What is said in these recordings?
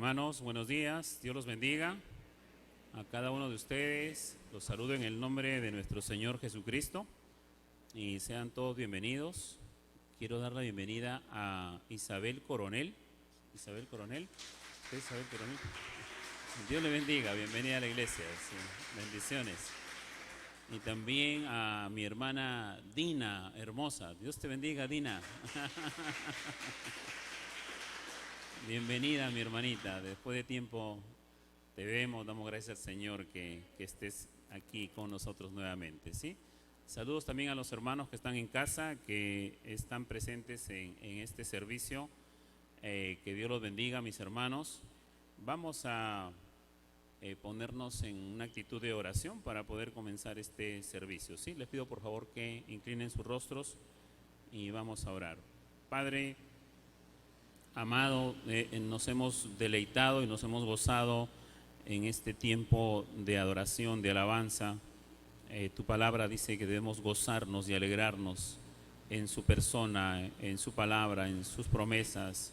Hermanos, buenos días, Dios los bendiga a cada uno de ustedes. Los saludo en el nombre de nuestro Señor Jesucristo y sean todos bienvenidos. Quiero dar la bienvenida a Isabel Coronel. Isabel Coronel. Isabel Coronel. Dios le bendiga, bienvenida a la iglesia. Sí, bendiciones. Y también a mi hermana Dina, hermosa. Dios te bendiga, Dina. Bienvenida, mi hermanita. Después de tiempo te vemos, damos gracias al Señor que estés aquí con nosotros nuevamente, ¿sí? Saludos también a los hermanos que están en casa, que están presentes en este servicio. Que Dios los bendiga, mis hermanos. Vamos a ponernos en una actitud de oración para poder comenzar este servicio, ¿sí? Les pido por favor que inclinen sus rostros y vamos a orar. Padre amado, nos hemos deleitado y nos hemos gozado en este tiempo de adoración, de alabanza. Tu palabra dice que debemos gozarnos y alegrarnos en su persona, en su palabra, en sus promesas,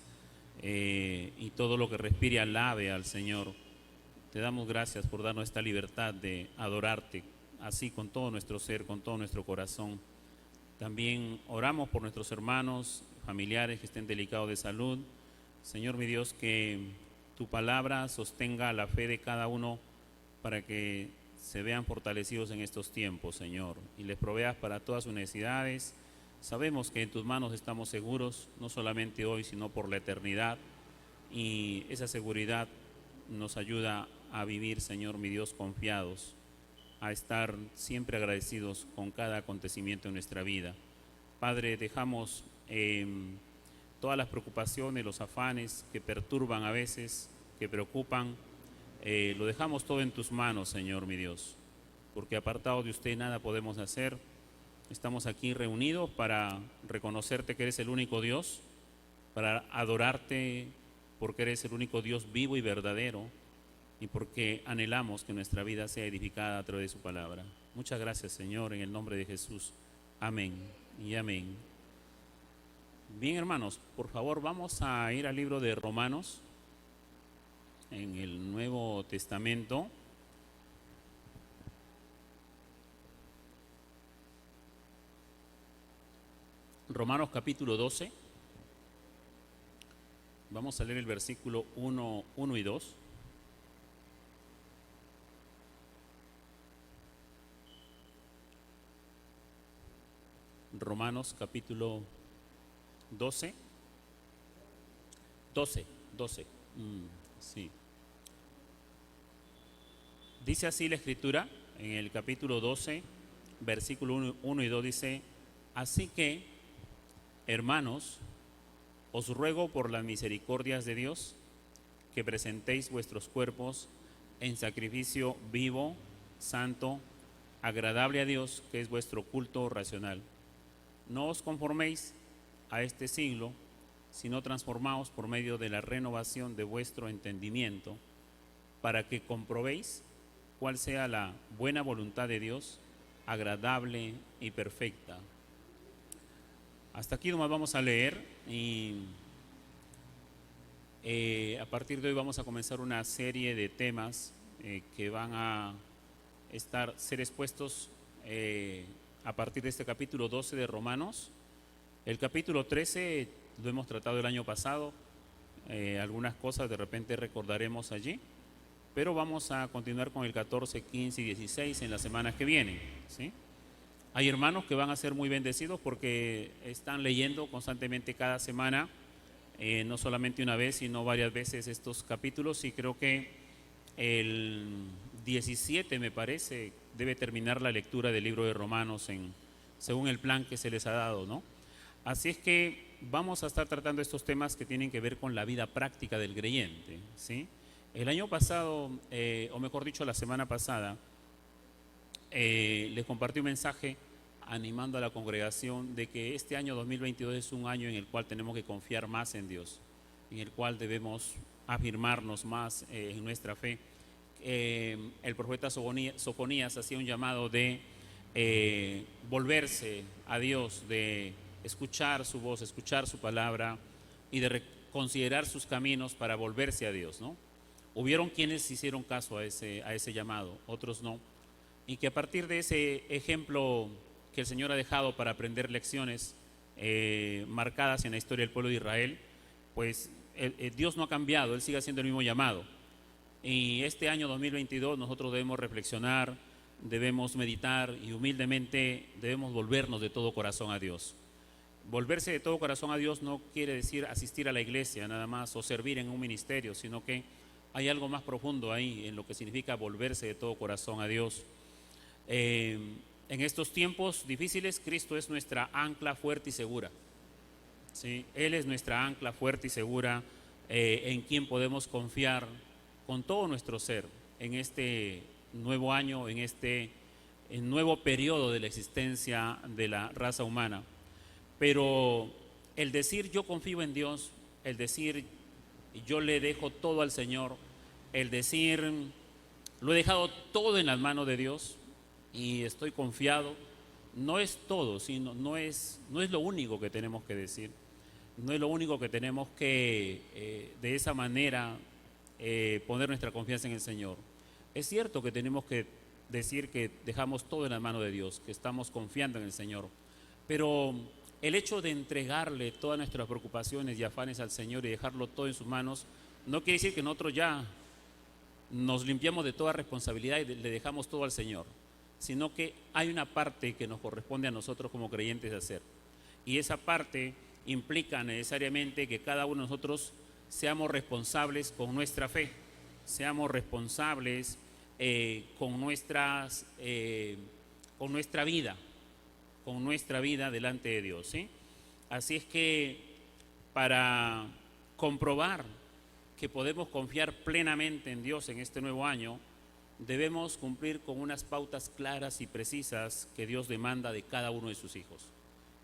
y todo lo que respire alabe al Señor. Te damos gracias por darnos esta libertad de adorarte así con todo nuestro ser, con todo nuestro corazón. También oramos por nuestros hermanos, familiares que estén delicados de salud. Señor mi Dios, que tu palabra sostenga la fe de cada uno para que se vean fortalecidos en estos tiempos, Señor, y les proveas para todas sus necesidades. Sabemos que en tus manos estamos seguros, no solamente hoy, sino por la eternidad, y esa seguridad nos ayuda a vivir, Señor mi Dios, confiados, a estar siempre agradecidos con cada acontecimiento en nuestra vida. Padre, dejamos todas las preocupaciones, los afanes que perturban a veces, que preocupan, lo dejamos todo en tus manos, Señor mi Dios, porque apartado de usted nada podemos hacer. Estamos aquí reunidos para reconocerte que eres el único Dios, para adorarte porque eres el único Dios vivo y verdadero, y porque anhelamos que nuestra vida sea edificada a través de su palabra. Muchas gracias, Señor, en el nombre de Jesús. Amén y amén. Bien, hermanos, por favor, vamos a ir al libro de Romanos, en el Nuevo Testamento. Romanos capítulo 12. Vamos a leer el versículo 1 y 2. Romanos capítulo 12. Sí. Dice así la Escritura, en el capítulo 12, versículo 1 y 2 dice: así que, hermanos, os ruego por las misericordias de Dios que presentéis vuestros cuerpos en sacrificio vivo, santo, agradable a Dios, que es vuestro culto racional. No os conforméis a este siglo, sino transformaos por medio de la renovación de vuestro entendimiento, para que comprobéis cuál sea la buena voluntad de Dios, agradable y perfecta. Hasta aquí nomás vamos a leer, y a partir de hoy vamos a comenzar una serie de temas que van a ser expuestos a partir de este capítulo 12 de Romanos. El capítulo 13 lo hemos tratado el año pasado, algunas cosas de repente recordaremos allí, pero vamos a continuar con el 14, 15 y 16 en las semanas que vienen, ¿sí? Hay hermanos que van a ser muy bendecidos porque están leyendo constantemente cada semana, no solamente una vez, sino varias veces estos capítulos, y creo que el 17, me parece, debe terminar la lectura del libro de Romanos según el plan que se les ha dado, ¿no? Así es que vamos a estar tratando estos temas que tienen que ver con la vida práctica del creyente, ¿sí? El año pasado, o mejor dicho, la semana pasada, les compartí un mensaje animando a la congregación de que este año 2022 es un año en el cual tenemos que confiar más en Dios, en el cual debemos afirmarnos más en nuestra fe. El profeta Sofonías hacía un llamado de volverse a Dios, de escuchar su voz, escuchar su palabra y de considerar sus caminos para volverse a Dios, ¿no? Hubieron quienes hicieron caso a ese llamado, otros no. Y que a partir de ese ejemplo que el Señor ha dejado para aprender lecciones marcadas en la historia del pueblo de Israel, pues Dios no ha cambiado, Él sigue haciendo el mismo llamado. Y este año 2022 nosotros debemos reflexionar, debemos meditar y humildemente debemos volvernos de todo corazón a Dios. Volverse de todo corazón a Dios no quiere decir asistir a la iglesia nada más o servir en un ministerio, sino que hay algo más profundo ahí en lo que significa volverse de todo corazón a Dios. En estos tiempos difíciles, Cristo es nuestra ancla fuerte y segura. ¿Sí? Él es nuestra ancla fuerte y segura en quien podemos confiar con todo nuestro ser en este nuevo año, en este nuevo periodo de la existencia de la raza humana. Pero el decir yo confío en Dios, el decir yo le dejo todo al Señor, el decir lo he dejado todo en las manos de Dios y estoy confiado, no es todo, sino no es lo único que tenemos que decir, no es lo único que tenemos que de esa manera poner nuestra confianza en el Señor. Es cierto que tenemos que decir que dejamos todo en las manos de Dios, que estamos confiando en el Señor, pero el hecho de entregarle todas nuestras preocupaciones y afanes al Señor y dejarlo todo en sus manos, no quiere decir que nosotros ya nos limpiamos de toda responsabilidad y le dejamos todo al Señor, sino que hay una parte que nos corresponde a nosotros como creyentes de hacer. Y esa parte implica necesariamente que cada uno de nosotros seamos responsables con nuestra fe, seamos responsables con nuestra vida delante de Dios, ¿sí? Así es que para comprobar que podemos confiar plenamente en Dios en este nuevo año, debemos cumplir con unas pautas claras y precisas que Dios demanda de cada uno de sus hijos.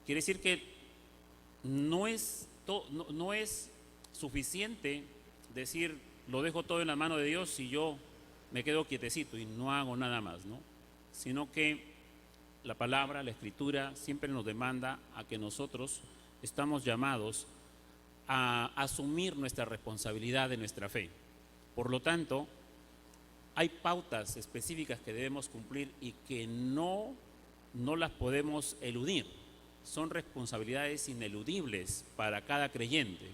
Quiere decir que no es suficiente decir lo dejo todo en la mano de Dios y yo me quedo quietecito y no hago nada más, ¿no? Sino que la palabra, la escritura siempre nos demanda a que nosotros estamos llamados a asumir nuestra responsabilidad de nuestra fe. Por lo tanto, hay pautas específicas que debemos cumplir y que no las podemos eludir. Son responsabilidades ineludibles para cada creyente.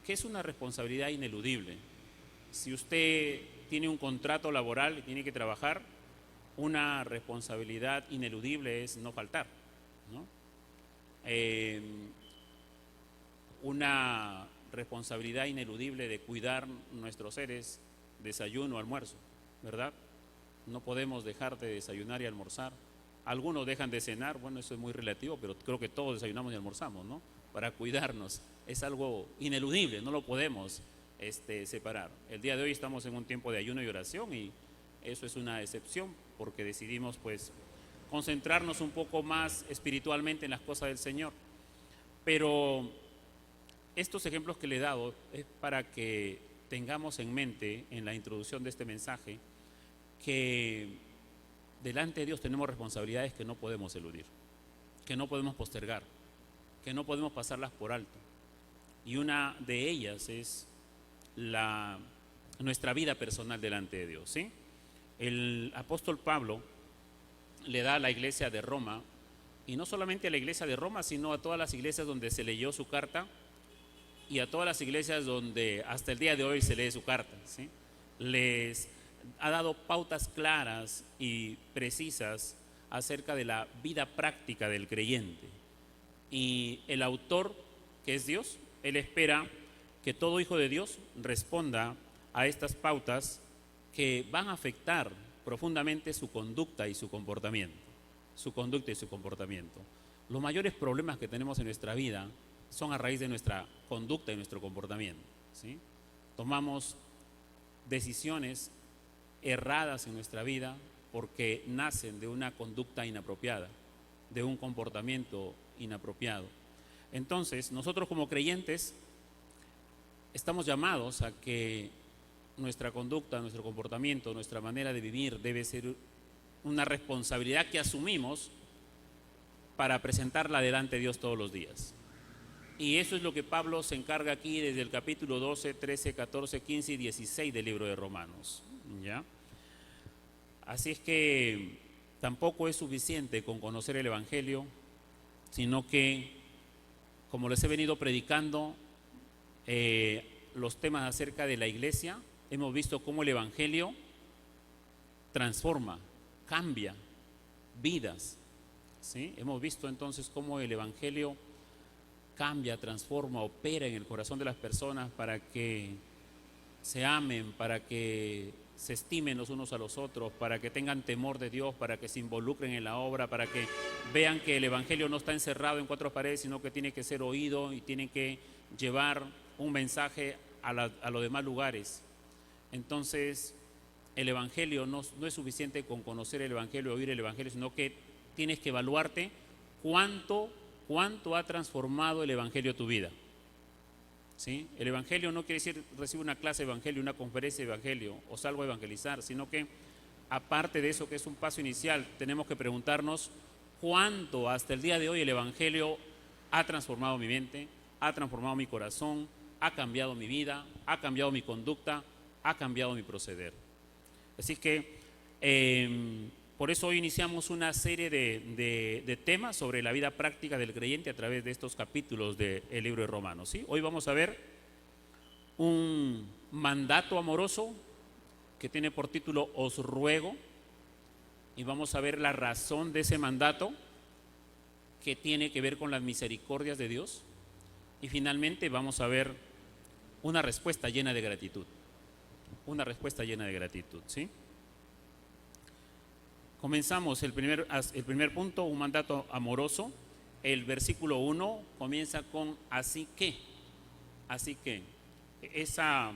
¿Qué es una responsabilidad ineludible? Si usted tiene un contrato laboral y tiene que trabajar, una responsabilidad ineludible es no faltar, ¿no? Una responsabilidad ineludible de cuidar nuestros seres, desayuno, almuerzo, ¿verdad? No podemos dejar de desayunar y almorzar. Algunos dejan de cenar, bueno, eso es muy relativo, pero creo que todos desayunamos y almorzamos, ¿no? Para cuidarnos. Es algo ineludible, no lo podemos separar. El día de hoy estamos en un tiempo de ayuno y oración y eso es una excepción porque decidimos pues concentrarnos un poco más espiritualmente en las cosas del Señor. Pero estos ejemplos que le he dado es para que tengamos en mente en la introducción de este mensaje que delante de Dios tenemos responsabilidades que no podemos eludir, que no podemos postergar, que no podemos pasarlas por alto. Y una de ellas es nuestra vida personal delante de Dios, ¿sí? El apóstol Pablo le da a la iglesia de Roma, y no solamente a la iglesia de Roma, sino a todas las iglesias donde se leyó su carta y a todas las iglesias donde hasta el día de hoy se lee su carta, ¿sí? Les ha dado pautas claras y precisas acerca de la vida práctica del creyente. Y el autor, que es Dios, él espera que todo hijo de Dios responda a estas pautas que van a afectar profundamente su conducta y su comportamiento. Los mayores problemas que tenemos en nuestra vida son a raíz de nuestra conducta y nuestro comportamiento, ¿sí? Tomamos decisiones erradas en nuestra vida porque nacen de una conducta inapropiada, de un comportamiento inapropiado. Entonces, nosotros como creyentes estamos llamados a que nuestra conducta, nuestro comportamiento, nuestra manera de vivir debe ser una responsabilidad que asumimos para presentarla delante de Dios todos los días. Y eso es lo que Pablo se encarga aquí desde el capítulo 12, 13, 14, 15 y 16 del libro de Romanos, ¿ya? Así es que tampoco es suficiente con conocer el Evangelio, sino que, como les he venido predicando los temas acerca de la iglesia, hemos visto cómo el Evangelio transforma, cambia vidas, ¿sí? Hemos visto entonces cómo el Evangelio cambia, transforma, opera en el corazón de las personas para que se amen, para que se estimen los unos a los otros, para que tengan temor de Dios, para que se involucren en la obra, para que vean que el Evangelio no está encerrado en cuatro paredes, sino que tiene que ser oído y tiene que llevar un mensaje a los demás lugares. Entonces, el Evangelio no es suficiente con conocer el Evangelio, oír el Evangelio, sino que tienes que evaluarte cuánto ha transformado el Evangelio tu vida. ¿Sí? El Evangelio no quiere decir recibo una clase de Evangelio, una conferencia de Evangelio o salgo a evangelizar, sino que aparte de eso, que es un paso inicial, tenemos que preguntarnos cuánto hasta el día de hoy el Evangelio ha transformado mi mente, ha transformado mi corazón, ha cambiado mi vida, ha cambiado mi conducta, ha cambiado mi proceder. Así que por eso hoy iniciamos una serie de temas sobre la vida práctica del creyente a través de estos capítulos del libro de Romanos, ¿sí? Hoy vamos a ver un mandato amoroso que tiene por título Os ruego, y vamos a ver la razón de ese mandato que tiene que ver con las misericordias de Dios, y finalmente vamos a ver una respuesta llena de gratitud, ¿sí? Comenzamos el primer punto, un mandato amoroso. El versículo 1 comienza con así que. Esa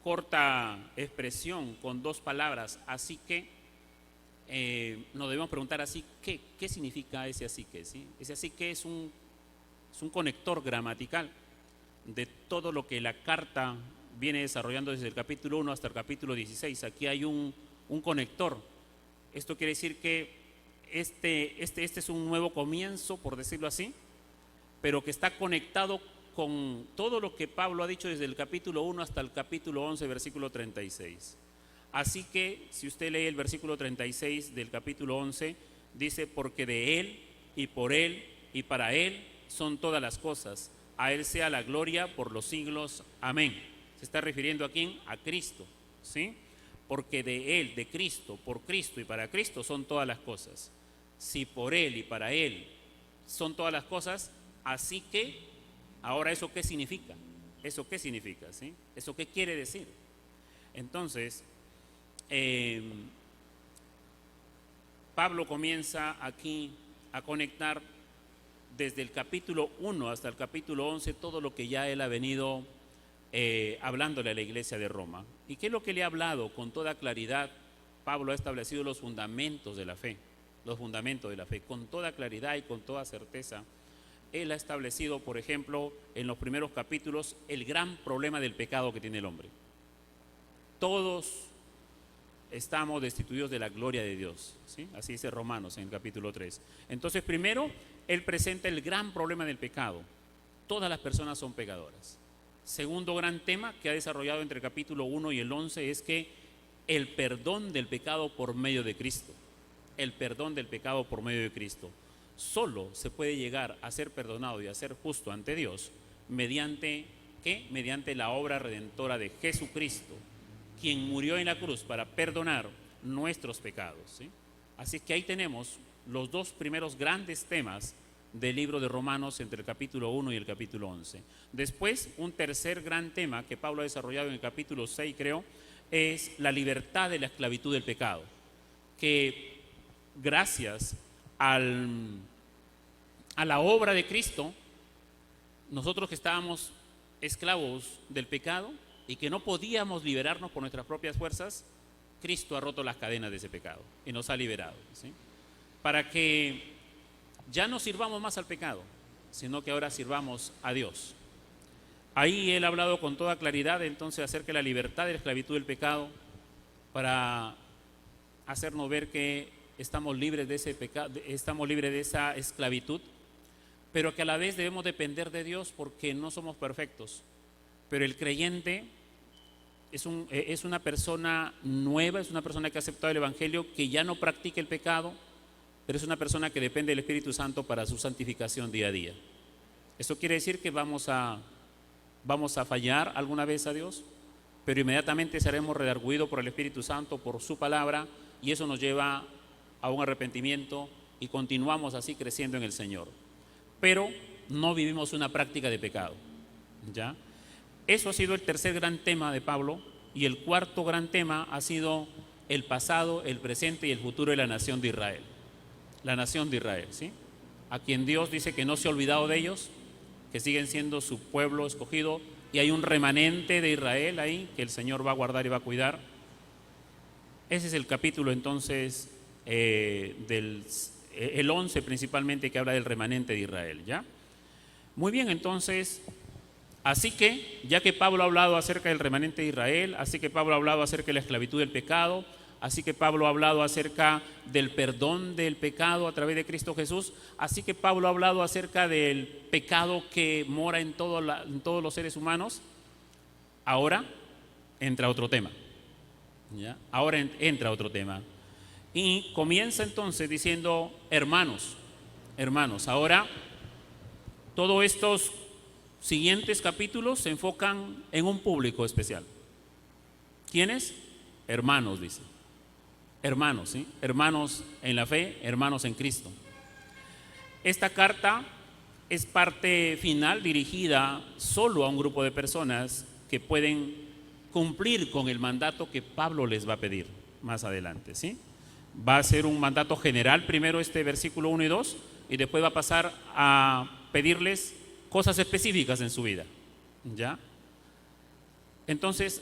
corta expresión con dos palabras, así que, nos debemos preguntar así que, ¿qué significa ese así que? ¿Sí? Ese así que es un conector gramatical de todo lo que la carta viene desarrollando desde el capítulo 1 hasta el capítulo 16. Aquí hay un conector. Esto quiere decir que este es un nuevo comienzo, por decirlo así, pero que está conectado con todo lo que Pablo ha dicho desde el capítulo 1 hasta el capítulo 11, versículo 36. Así que, si usted lee el versículo 36 del capítulo 11, dice, porque de Él, y por Él, y para Él son todas las cosas. A Él sea la gloria por los siglos. Amén. Se está refiriendo aquí a Cristo, ¿sí? Porque de Él, de Cristo, por Cristo y para Cristo son todas las cosas. Si por Él y para Él son todas las cosas, así que, ahora ¿eso qué significa? ¿Eso qué significa? ¿Sí? ¿Eso qué quiere decir? Entonces, Pablo comienza aquí a conectar desde el capítulo 1 hasta el capítulo 11 todo lo que ya él ha venido hablándole a la iglesia de Roma. ¿Y qué es lo que le ha hablado? Con toda claridad, Pablo ha establecido los fundamentos de la fe, con toda claridad y con toda certeza. Él ha establecido, por ejemplo, en los primeros capítulos, el gran problema del pecado que tiene el hombre. Todos estamos destituidos de la gloria de Dios, ¿sí? Así dice Romanos en el capítulo 3. Entonces, primero, él presenta el gran problema del pecado. Todas las personas son pecadoras. Segundo gran tema que ha desarrollado entre el capítulo 1 y el 11 es que el perdón del pecado por medio de Cristo. El perdón del pecado por medio de Cristo. Solo se puede llegar a ser perdonado y a ser justo ante Dios mediante, ¿qué? Mediante la obra redentora de Jesucristo, quien murió en la cruz para perdonar nuestros pecados, ¿sí? Así que ahí tenemos los dos primeros grandes temas del libro de Romanos entre el capítulo 1 y el capítulo 11. Después, un tercer gran tema que Pablo ha desarrollado en el capítulo 6, creo, es la libertad de la esclavitud del pecado, que gracias a la obra de Cristo, nosotros que estábamos esclavos del pecado y que no podíamos liberarnos por nuestras propias fuerzas, Cristo ha roto las cadenas de ese pecado y nos ha liberado, ¿sí? Para que ya no sirvamos más al pecado, sino que ahora sirvamos a Dios. Ahí él ha hablado con toda claridad entonces acerca de la libertad de la esclavitud del pecado, para hacernos ver que estamos libres de ese pecado, estamos libres de esa esclavitud, pero que a la vez debemos depender de Dios porque no somos perfectos. Pero el creyente es una persona nueva, es una persona que ha aceptado el Evangelio, que ya no practica el pecado, pero es una persona que depende del Espíritu Santo para su santificación día a día. Eso quiere decir que vamos a fallar alguna vez a Dios, pero inmediatamente seremos redarguidos por el Espíritu Santo, por su palabra, y eso nos lleva a un arrepentimiento y continuamos así creciendo en el Señor. Pero no vivimos una práctica de pecado, ¿ya? Eso ha sido el tercer gran tema de Pablo, y el cuarto gran tema ha sido el pasado, el presente y el futuro de la nación de Israel. La nación de Israel, ¿sí? A quien Dios dice que no se ha olvidado de ellos, que siguen siendo su pueblo escogido, y hay un remanente de Israel ahí que el Señor va a guardar y va a cuidar. Ese es el capítulo entonces el 11 principalmente, que habla del remanente de Israel, ¿ya? Muy bien, entonces, así que, ya que Pablo ha hablado acerca del remanente de Israel, así que Pablo ha hablado acerca de la esclavitud del pecado, así que Pablo ha hablado acerca del perdón del pecado a través de Cristo Jesús, así que Pablo ha hablado acerca del pecado que mora en todos los seres humanos, ahora entra otro tema, ¿ya? Ahora entra otro tema. Y comienza entonces diciendo, hermanos, ahora todos estos siguientes capítulos se enfocan en un público especial. ¿Quiénes? Hermanos, dice. Hermanos, ¿sí? Hermanos en la fe, hermanos en Cristo. Esta carta es parte final dirigida solo a un grupo de personas que pueden cumplir con el mandato que Pablo les va a pedir más adelante, ¿sí? Va a ser un mandato general, primero este versículo 1 y 2, y después va a pasar a pedirles cosas específicas en su vida, ¿ya? Entonces,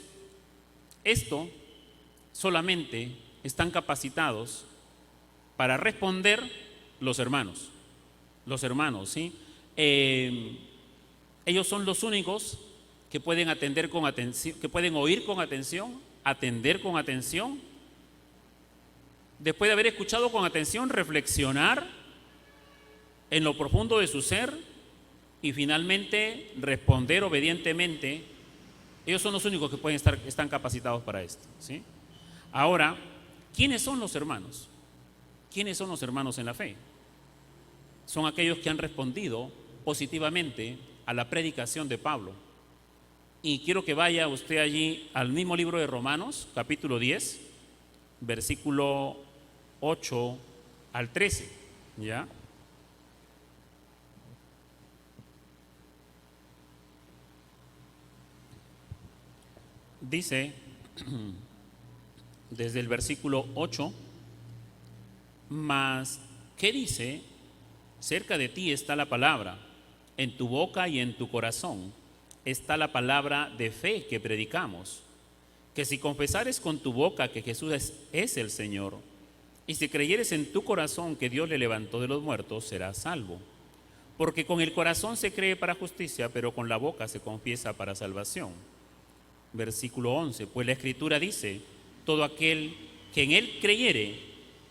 esto solamente están capacitados para responder los hermanos, ¿sí? Ellos son los únicos que pueden atender con atención, que pueden oír con atención, atender con atención, después de haber escuchado con atención, reflexionar en lo profundo de su ser y finalmente responder obedientemente. Ellos son los únicos que están capacitados para esto, ¿sí? Ahora, ¿quiénes son los hermanos? ¿Quiénes son los hermanos en la fe? Son aquellos que han respondido positivamente a la predicación de Pablo. Y quiero que vaya usted allí al mismo libro de Romanos, capítulo 10, versículo 8 al 13, ¿ya? Dice, desde el versículo 8, mas, ¿qué dice? Cerca de ti está la palabra, en tu boca y en tu corazón está la palabra de fe que predicamos, que si confesares con tu boca que Jesús es el Señor, y si creyeres en tu corazón que Dios le levantó de los muertos, serás salvo. Porque con el corazón se cree para justicia, pero con la boca se confiesa para salvación. Versículo 11, pues la Escritura dice, todo aquel que en él creyere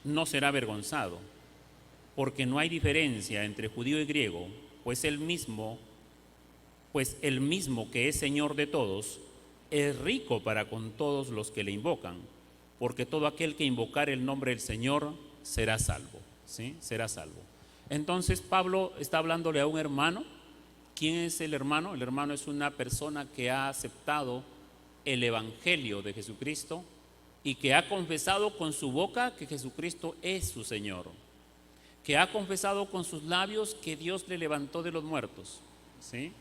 no será avergonzado, porque no hay diferencia entre judío y griego, pues el mismo que es Señor de todos, es rico para con todos los que le invocan, porque todo aquel que invocar el nombre del Señor será salvo, ¿sí? Será salvo. Entonces Pablo está hablándole a un hermano. ¿Quién es el hermano? El hermano es una persona que ha aceptado el Evangelio de Jesucristo y que ha confesado con su boca que Jesucristo es su Señor, que ha confesado con sus labios que Dios le levantó de los muertos, ¿sí?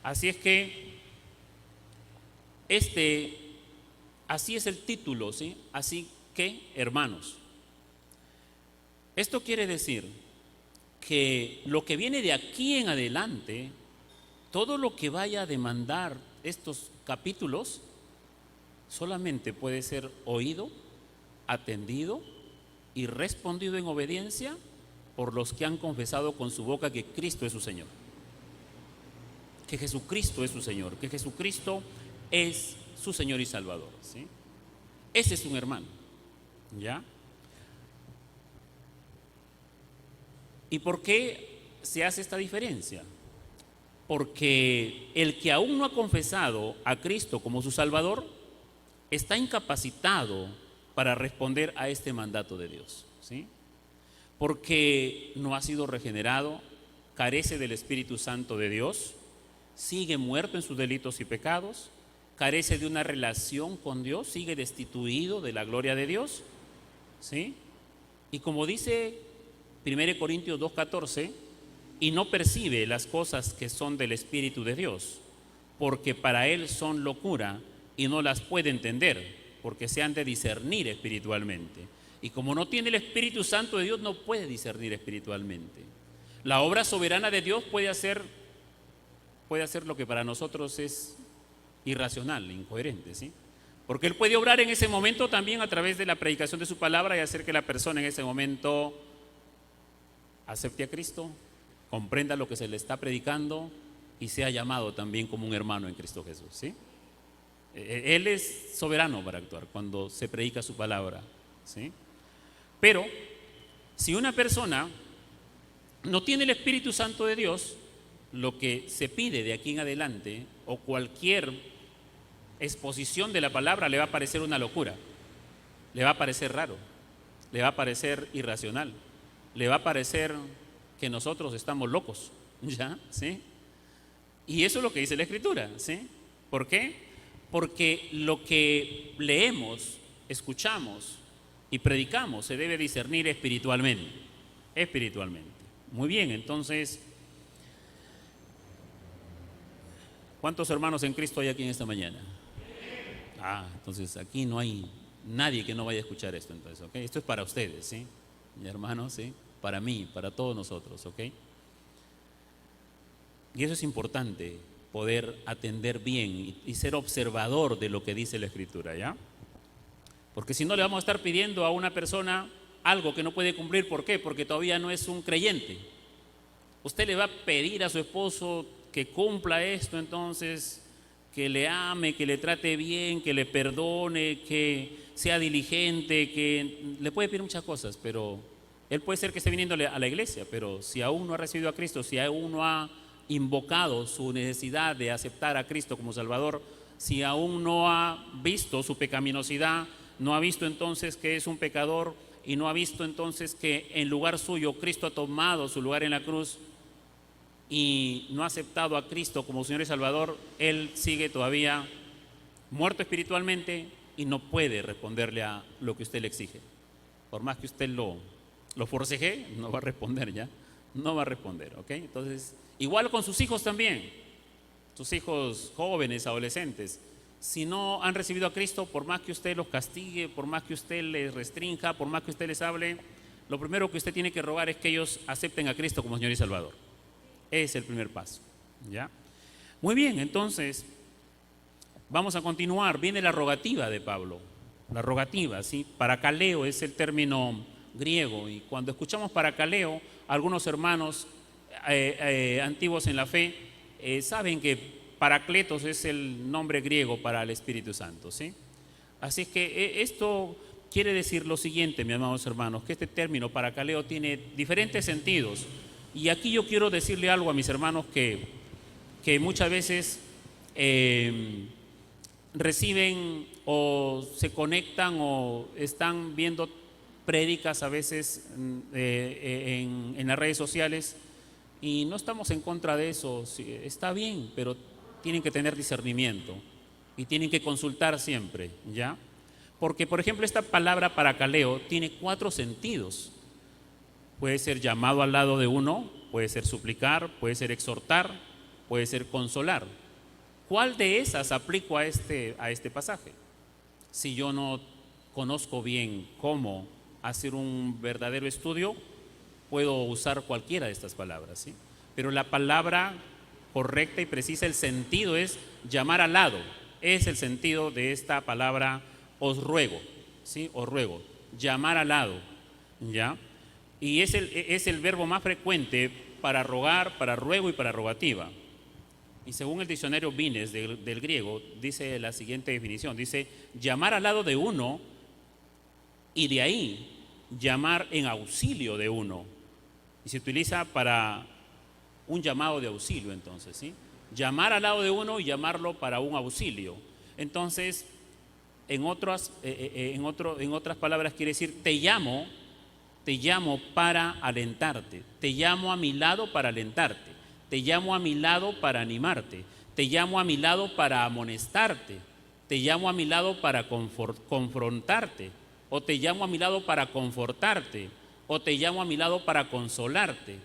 Así es que así es el título, ¿sí? Así que, hermanos, esto quiere decir que lo que viene de aquí en adelante, todo lo que vaya a demandar estos capítulos, solamente puede ser oído, atendido y respondido en obediencia por los que han confesado con su boca que Cristo es su Señor, que Jesucristo es su Señor, que Jesucristo es su Señor y Salvador, ¿sí? Ese es un hermano, ¿ya? ¿Y por qué se hace esta diferencia? Porque el que aún no ha confesado a Cristo como su Salvador está incapacitado para responder a este mandato de Dios, ¿sí? Porque no ha sido regenerado, carece del Espíritu Santo de Dios, sigue muerto en sus delitos y pecados, carece de una relación con Dios, sigue destituido de la gloria de Dios, ¿sí? Y como dice 1 Corintios 2:14, y no percibe las cosas que son del Espíritu de Dios, porque para él son locura y no las puede entender, porque se han de discernir espiritualmente. Y como no tiene el Espíritu Santo de Dios, no puede discernir espiritualmente. La obra soberana de Dios puede hacer lo que para nosotros es irracional, incoherente, ¿sí? Porque Él puede obrar en ese momento también a través de la predicación de su palabra y hacer que la persona en ese momento acepte a Cristo, comprenda lo que se le está predicando y sea llamado también como un hermano en Cristo Jesús, ¿sí? Él es soberano para actuar cuando se predica su palabra, ¿sí? Pero si una persona no tiene el Espíritu Santo de Dios, lo que se pide de aquí en adelante o cualquier exposición de la palabra le va a parecer una locura, le va a parecer raro, le va a parecer irracional, le va a parecer que nosotros estamos locos, ¿ya? ¿Sí? Y eso es lo que dice la Escritura, ¿sí? ¿Por qué? Porque lo que leemos, escuchamos y predicamos se debe discernir espiritualmente. Espiritualmente. Muy bien, entonces, ¿cuántos hermanos en Cristo hay aquí en esta mañana? Entonces aquí no hay nadie que no vaya a escuchar esto, entonces, ¿ok? Esto es para ustedes, ¿sí? Mi hermano, ¿sí? Para mí, para todos nosotros, ¿ok? Y eso es importante, poder atender bien y ser observador de lo que dice la Escritura, ¿ya? Porque si no le vamos a estar pidiendo a una persona algo que no puede cumplir, ¿por qué? Porque todavía no es un creyente. Usted le va a pedir a su esposo que cumpla esto, entonces, que le ame, que le trate bien, que le perdone, que sea diligente, que le puede pedir muchas cosas, pero él puede ser que esté viniendo a la iglesia, pero si aún no ha recibido a Cristo, si aún no ha invocado su necesidad de aceptar a Cristo como Salvador, si aún no ha visto su pecaminosidad, no ha visto entonces que es un pecador y no ha visto entonces que en lugar suyo Cristo ha tomado su lugar en la cruz y no ha aceptado a Cristo como Señor y Salvador, él sigue todavía muerto espiritualmente y no puede responderle a lo que usted le exige. Por más que usted lo forceje, no va a responder ya, no va a responder, ¿ok? Entonces, igual con sus hijos también, sus hijos jóvenes, adolescentes, si no han recibido a Cristo, por más que usted los castigue, por más que usted les restrinja, por más que usted les hable, lo primero que usted tiene que rogar es que ellos acepten a Cristo como Señor y Salvador. Es el primer paso, ¿ya? Muy bien, entonces, vamos a continuar. Viene la rogativa de Pablo, la rogativa, ¿sí? Parakaleo es el término griego, y cuando escuchamos parakaleo, algunos hermanos antiguos en la fe saben que Paracletos es el nombre griego para el Espíritu Santo, ¿sí? Así es que esto quiere decir lo siguiente, mis amados hermanos, que este término parakaleo tiene diferentes sentidos. Y aquí yo quiero decirle algo a mis hermanos que muchas veces reciben o se conectan o están viendo prédicas a veces en las redes sociales, y no estamos en contra de eso, está bien, pero tienen que tener discernimiento y tienen que consultar siempre, ¿ya? Porque, por ejemplo, esta palabra parakaleo tiene 4 sentidos. Puede ser llamado al lado de uno, puede ser suplicar, puede ser exhortar, puede ser consolar. ¿Cuál de esas aplico a este pasaje? Si yo no conozco bien cómo hacer un verdadero estudio, puedo usar cualquiera de estas palabras, ¿sí? Pero la palabra correcta y precisa, el sentido es llamar al lado. Es el sentido de esta palabra os ruego, ¿sí? Os ruego, llamar al lado, ¿ya? Y es el verbo más frecuente para rogar, para ruego y para rogativa. Y según el diccionario Vines del griego, dice la siguiente definición, dice llamar al lado de uno y de ahí llamar en auxilio de uno. Y se utiliza para un llamado de auxilio entonces, ¿sí? Llamar al lado de uno y llamarlo para un auxilio. Entonces, en otras palabras quiere decir, te llamo para alentarte, te llamo a mi lado para alentarte, te llamo a mi lado para animarte, te llamo a mi lado para amonestarte, te llamo a mi lado para confrontarte, o te llamo a mi lado para confortarte, o te llamo a mi lado para consolarte.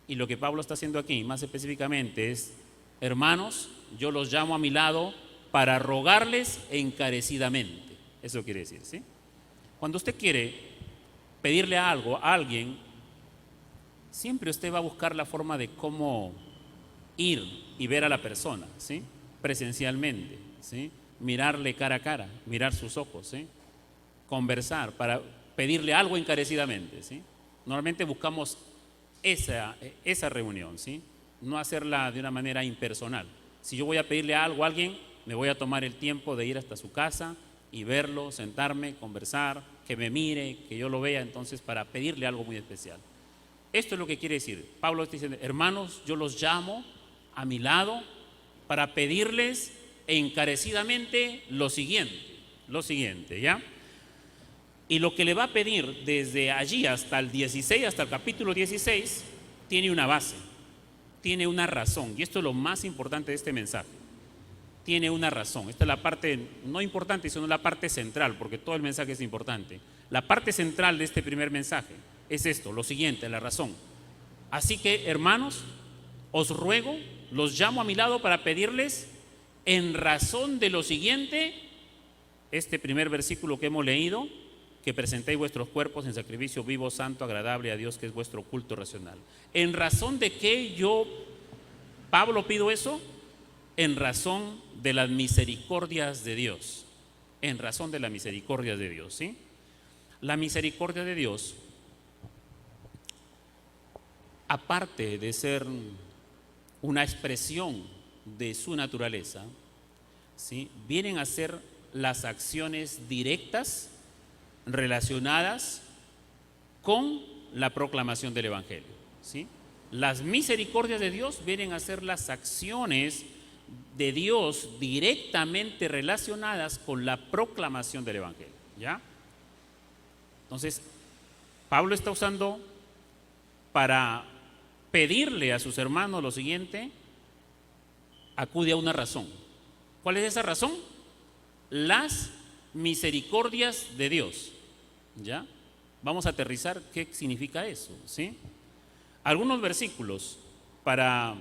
Y lo que Pablo está haciendo aquí, más específicamente, es, hermanos, yo los llamo a mi lado para rogarles encarecidamente. Eso quiere decir, ¿sí? Cuando usted quiere pedirle algo a alguien, siempre usted va a buscar la forma de cómo ir y ver a la persona, ¿sí? Presencialmente, ¿sí? Mirarle cara a cara, mirar sus ojos, ¿sí? Conversar para pedirle algo encarecidamente, ¿sí? Normalmente buscamos esa reunión, ¿sí? No hacerla de una manera impersonal. Si yo voy a pedirle algo a alguien, me voy a tomar el tiempo de ir hasta su casa y verlo, sentarme, conversar, que me mire, que yo lo vea, entonces para pedirle algo muy especial. Esto es lo que quiere decir. Pablo está diciendo, hermanos, yo los llamo a mi lado para pedirles encarecidamente lo siguiente, ¿ya? Y lo que le va a pedir desde allí hasta el 16, hasta el capítulo 16, tiene una base, tiene una razón. Y esto es lo más importante de este mensaje. Tiene una razón. Esta es la parte no importante, sino la parte central, porque todo el mensaje es importante. La parte central de este primer mensaje es esto, lo siguiente, la razón. Así que, hermanos, os ruego, los llamo a mi lado para pedirles en razón de lo siguiente, este primer versículo que hemos leído, que presentéis vuestros cuerpos en sacrificio vivo, santo, agradable a Dios, que es vuestro culto racional. ¿En razón de qué yo, Pablo, pido eso? En razón de las misericordias de Dios. En razón de las misericordias de Dios, ¿sí? La misericordia de Dios, aparte de ser una expresión de su naturaleza, ¿sí?, vienen a ser las acciones directas relacionadas con la proclamación del Evangelio, ¿sí? Las misericordias de Dios vienen a ser las acciones de Dios directamente relacionadas con la proclamación del Evangelio, ¿ya? Entonces, Pablo está usando para pedirle a sus hermanos lo siguiente, acude a una razón. ¿Cuál es esa razón? Las misericordias de Dios, ¿ya? Vamos a aterrizar qué significa eso, ¿sí? Algunos versículos para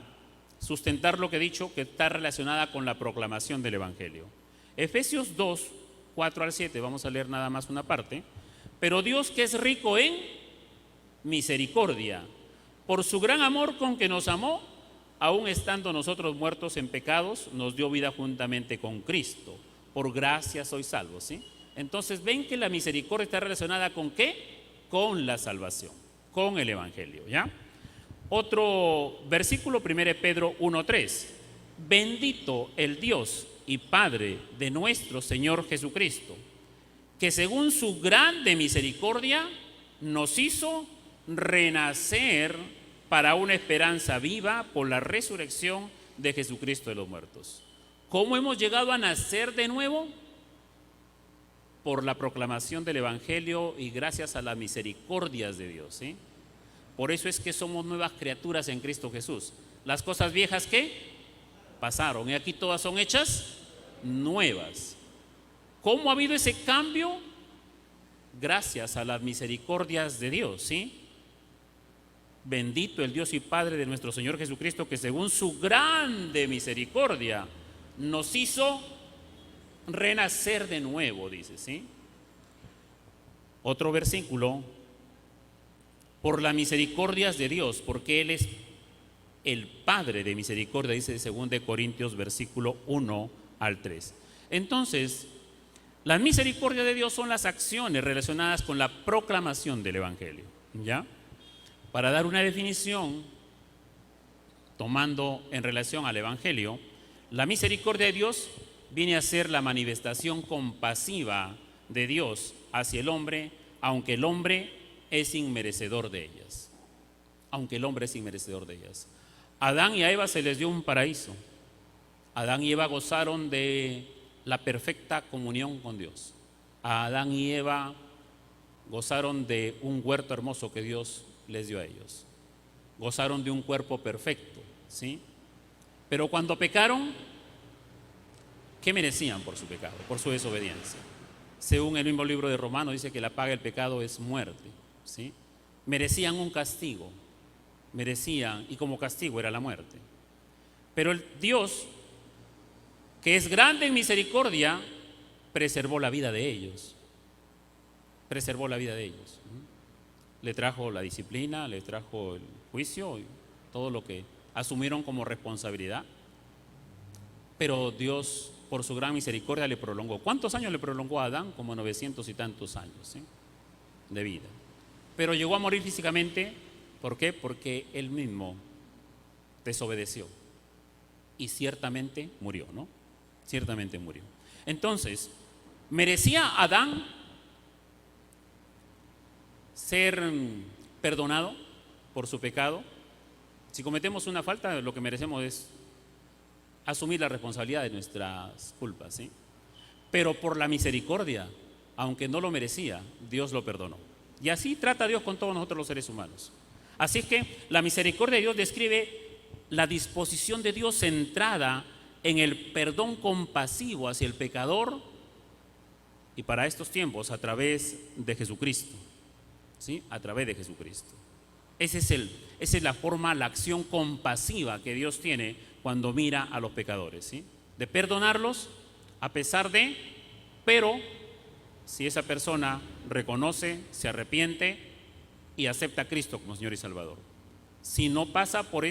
sustentar lo que he dicho, que está relacionada con la proclamación del Evangelio. Efesios 2, 4 al 7, vamos a leer nada más una parte. Pero Dios, que es rico en misericordia, por su gran amor con que nos amó, aun estando nosotros muertos en pecados, nos dio vida juntamente con Cristo. Por gracia sois salvos, ¿sí? Entonces ven que la misericordia está relacionada ¿con qué? Con la salvación, con el Evangelio, ¿ya? Otro versículo, 1 Pedro 1:3. Bendito el Dios y Padre de nuestro Señor Jesucristo, que según su grande misericordia nos hizo renacer para una esperanza viva por la resurrección de Jesucristo de los muertos. ¿Cómo hemos llegado a nacer de nuevo? Por la proclamación del Evangelio y gracias a las misericordias de Dios, ¿sí? Por eso es que somos nuevas criaturas en Cristo Jesús. Las cosas viejas que pasaron y aquí todas son hechas nuevas. ¿Cómo ha habido ese cambio? Gracias a las misericordias de Dios, ¿sí? Bendito el Dios y Padre de nuestro Señor Jesucristo, que según su grande misericordia nos hizo renacer de nuevo, dice, ¿sí? Otro versículo, por las misericordias de Dios, porque Él es el Padre de misericordia, dice 2 Corintios versículo 1 al 3. Entonces, las misericordias de Dios son las acciones relacionadas con la proclamación del Evangelio, ¿ya? Para dar una definición, tomando en relación al Evangelio, la misericordia de Dios viene a ser la manifestación compasiva de Dios hacia el hombre, aunque el hombre es inmerecedor de ellas. Aunque el hombre es inmerecedor de ellas. A Adán y a Eva se les dio un paraíso. Adán y Eva gozaron de la perfecta comunión con Dios. A Adán y Eva gozaron de un huerto hermoso que Dios les dio a ellos. Gozaron de un cuerpo perfecto, ¿sí? Pero cuando pecaron, ¿qué merecían por su pecado, por su desobediencia? Según el mismo libro de Romanos dice que la paga del pecado es muerte, ¿sí? Merecían un castigo, y como castigo era la muerte. Pero el Dios, que es grande en misericordia, preservó la vida de ellos. Preservó la vida de ellos. Le trajo la disciplina, le trajo el juicio y todo lo que asumieron como responsabilidad. Pero Dios, por su gran misericordia, le prolongó. ¿Cuántos años le prolongó a Adán? Como 900 y tantos años, ¿sí?, de vida. Pero llegó a morir físicamente. ¿Por qué? Porque él mismo desobedeció. Y ciertamente murió, ¿no? Ciertamente murió. Entonces, ¿merecía Adán ser perdonado por su pecado? Si cometemos una falta, lo que merecemos es asumir la responsabilidad de nuestras culpas, ¿sí? Pero por la misericordia, aunque no lo merecía, Dios lo perdonó. Y así trata Dios con todos nosotros los seres humanos. Así es que la misericordia de Dios describe la disposición de Dios centrada en el perdón compasivo hacia el pecador, y para estos tiempos a través de Jesucristo, ¿sí? A través de Jesucristo. Esa es la forma, la acción compasiva que Dios tiene cuando mira a los pecadores, ¿sí? De perdonarlos a pesar de, pero si esa persona reconoce, se arrepiente y acepta a Cristo como Señor y Salvador. Si no pasa por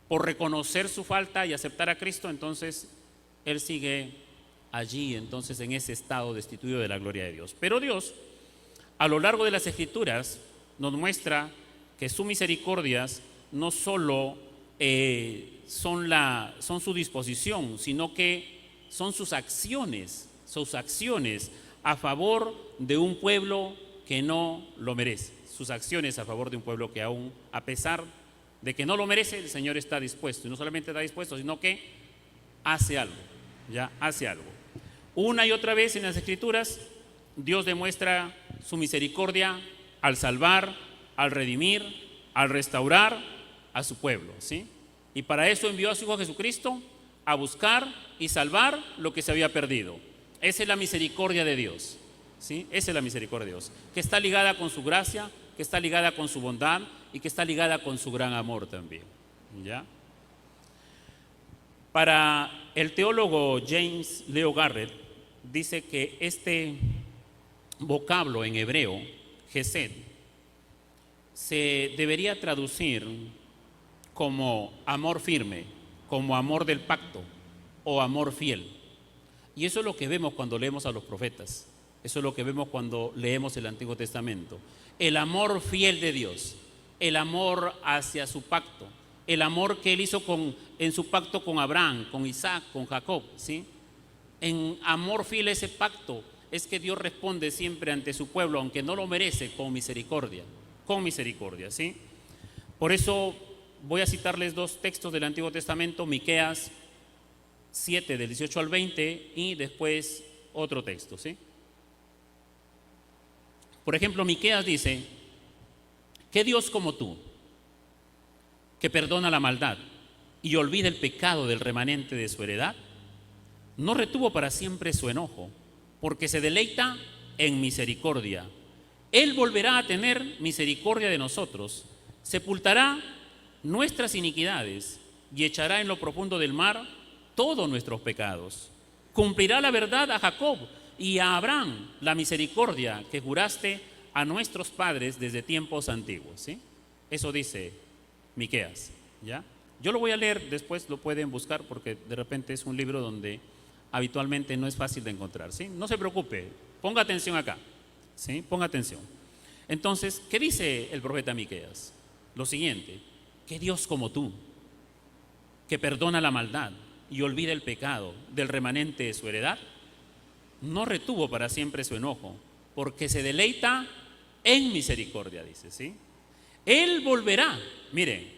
por reconocer su falta y aceptar a Cristo, entonces él sigue allí, entonces en ese estado destituido de la gloria de Dios. Pero Dios, a lo largo de las Escrituras, nos muestra que sus misericordias no solo son su disposición, sino que son sus acciones a favor de un pueblo que no lo merece. Sus acciones a favor de un pueblo que aún, a pesar de que no lo merece, el Señor está dispuesto. Y no solamente está dispuesto, sino que hace algo, ya hace algo. Una y otra vez en las Escrituras, Dios demuestra su misericordia al salvar, al redimir, al restaurar a su pueblo, ¿sí? Y para eso envió a su Hijo Jesucristo a buscar y salvar lo que se había perdido. Esa es la misericordia de Dios, ¿sí? Esa es la misericordia de Dios, que está ligada con su gracia, que está ligada con su bondad y que está ligada con su gran amor también, ¿ya? Para el teólogo James Leo Garrett, dice que este vocablo en hebreo, Gesed, se debería traducir como amor firme, como amor del pacto o amor fiel. Y eso es lo que vemos cuando leemos a los profetas. Eso es lo que vemos cuando leemos el Antiguo Testamento. El amor fiel de Dios, el amor hacia su pacto, el amor que Él hizo en su pacto con Abraham, con Isaac, con Jacob, ¿sí? En amor fiel a ese pacto es que Dios responde siempre ante su pueblo, aunque no lo merece, con misericordia, ¿sí? Por eso voy a citarles dos textos del Antiguo Testamento, Miqueas 7, del 18 al 20, y después otro texto, ¿sí? Por ejemplo, Miqueas dice: ¿qué Dios como tú, que perdona la maldad y olvida el pecado del remanente de su heredad? No retuvo para siempre su enojo, porque se deleita en misericordia. Él volverá a tener misericordia de nosotros, sepultará nuestras iniquidades y echará en lo profundo del mar todos nuestros pecados. Cumplirá la verdad a Jacob y a Abraham la misericordia que juraste a nuestros padres desde tiempos antiguos, ¿sí? Eso dice Miqueas, ¿ya? Yo lo voy a leer, después lo pueden buscar porque de repente es un libro donde habitualmente no es fácil de encontrar, ¿sí? No se preocupe, ponga atención acá, ¿sí? Ponga atención. Entonces, ¿qué dice el profeta Miqueas? Lo siguiente: ¿qué Dios como tú, que perdona la maldad y olvida el pecado del remanente de su heredad? No retuvo para siempre su enojo, porque se deleita en misericordia, dice, ¿sí? Él volverá. Mire,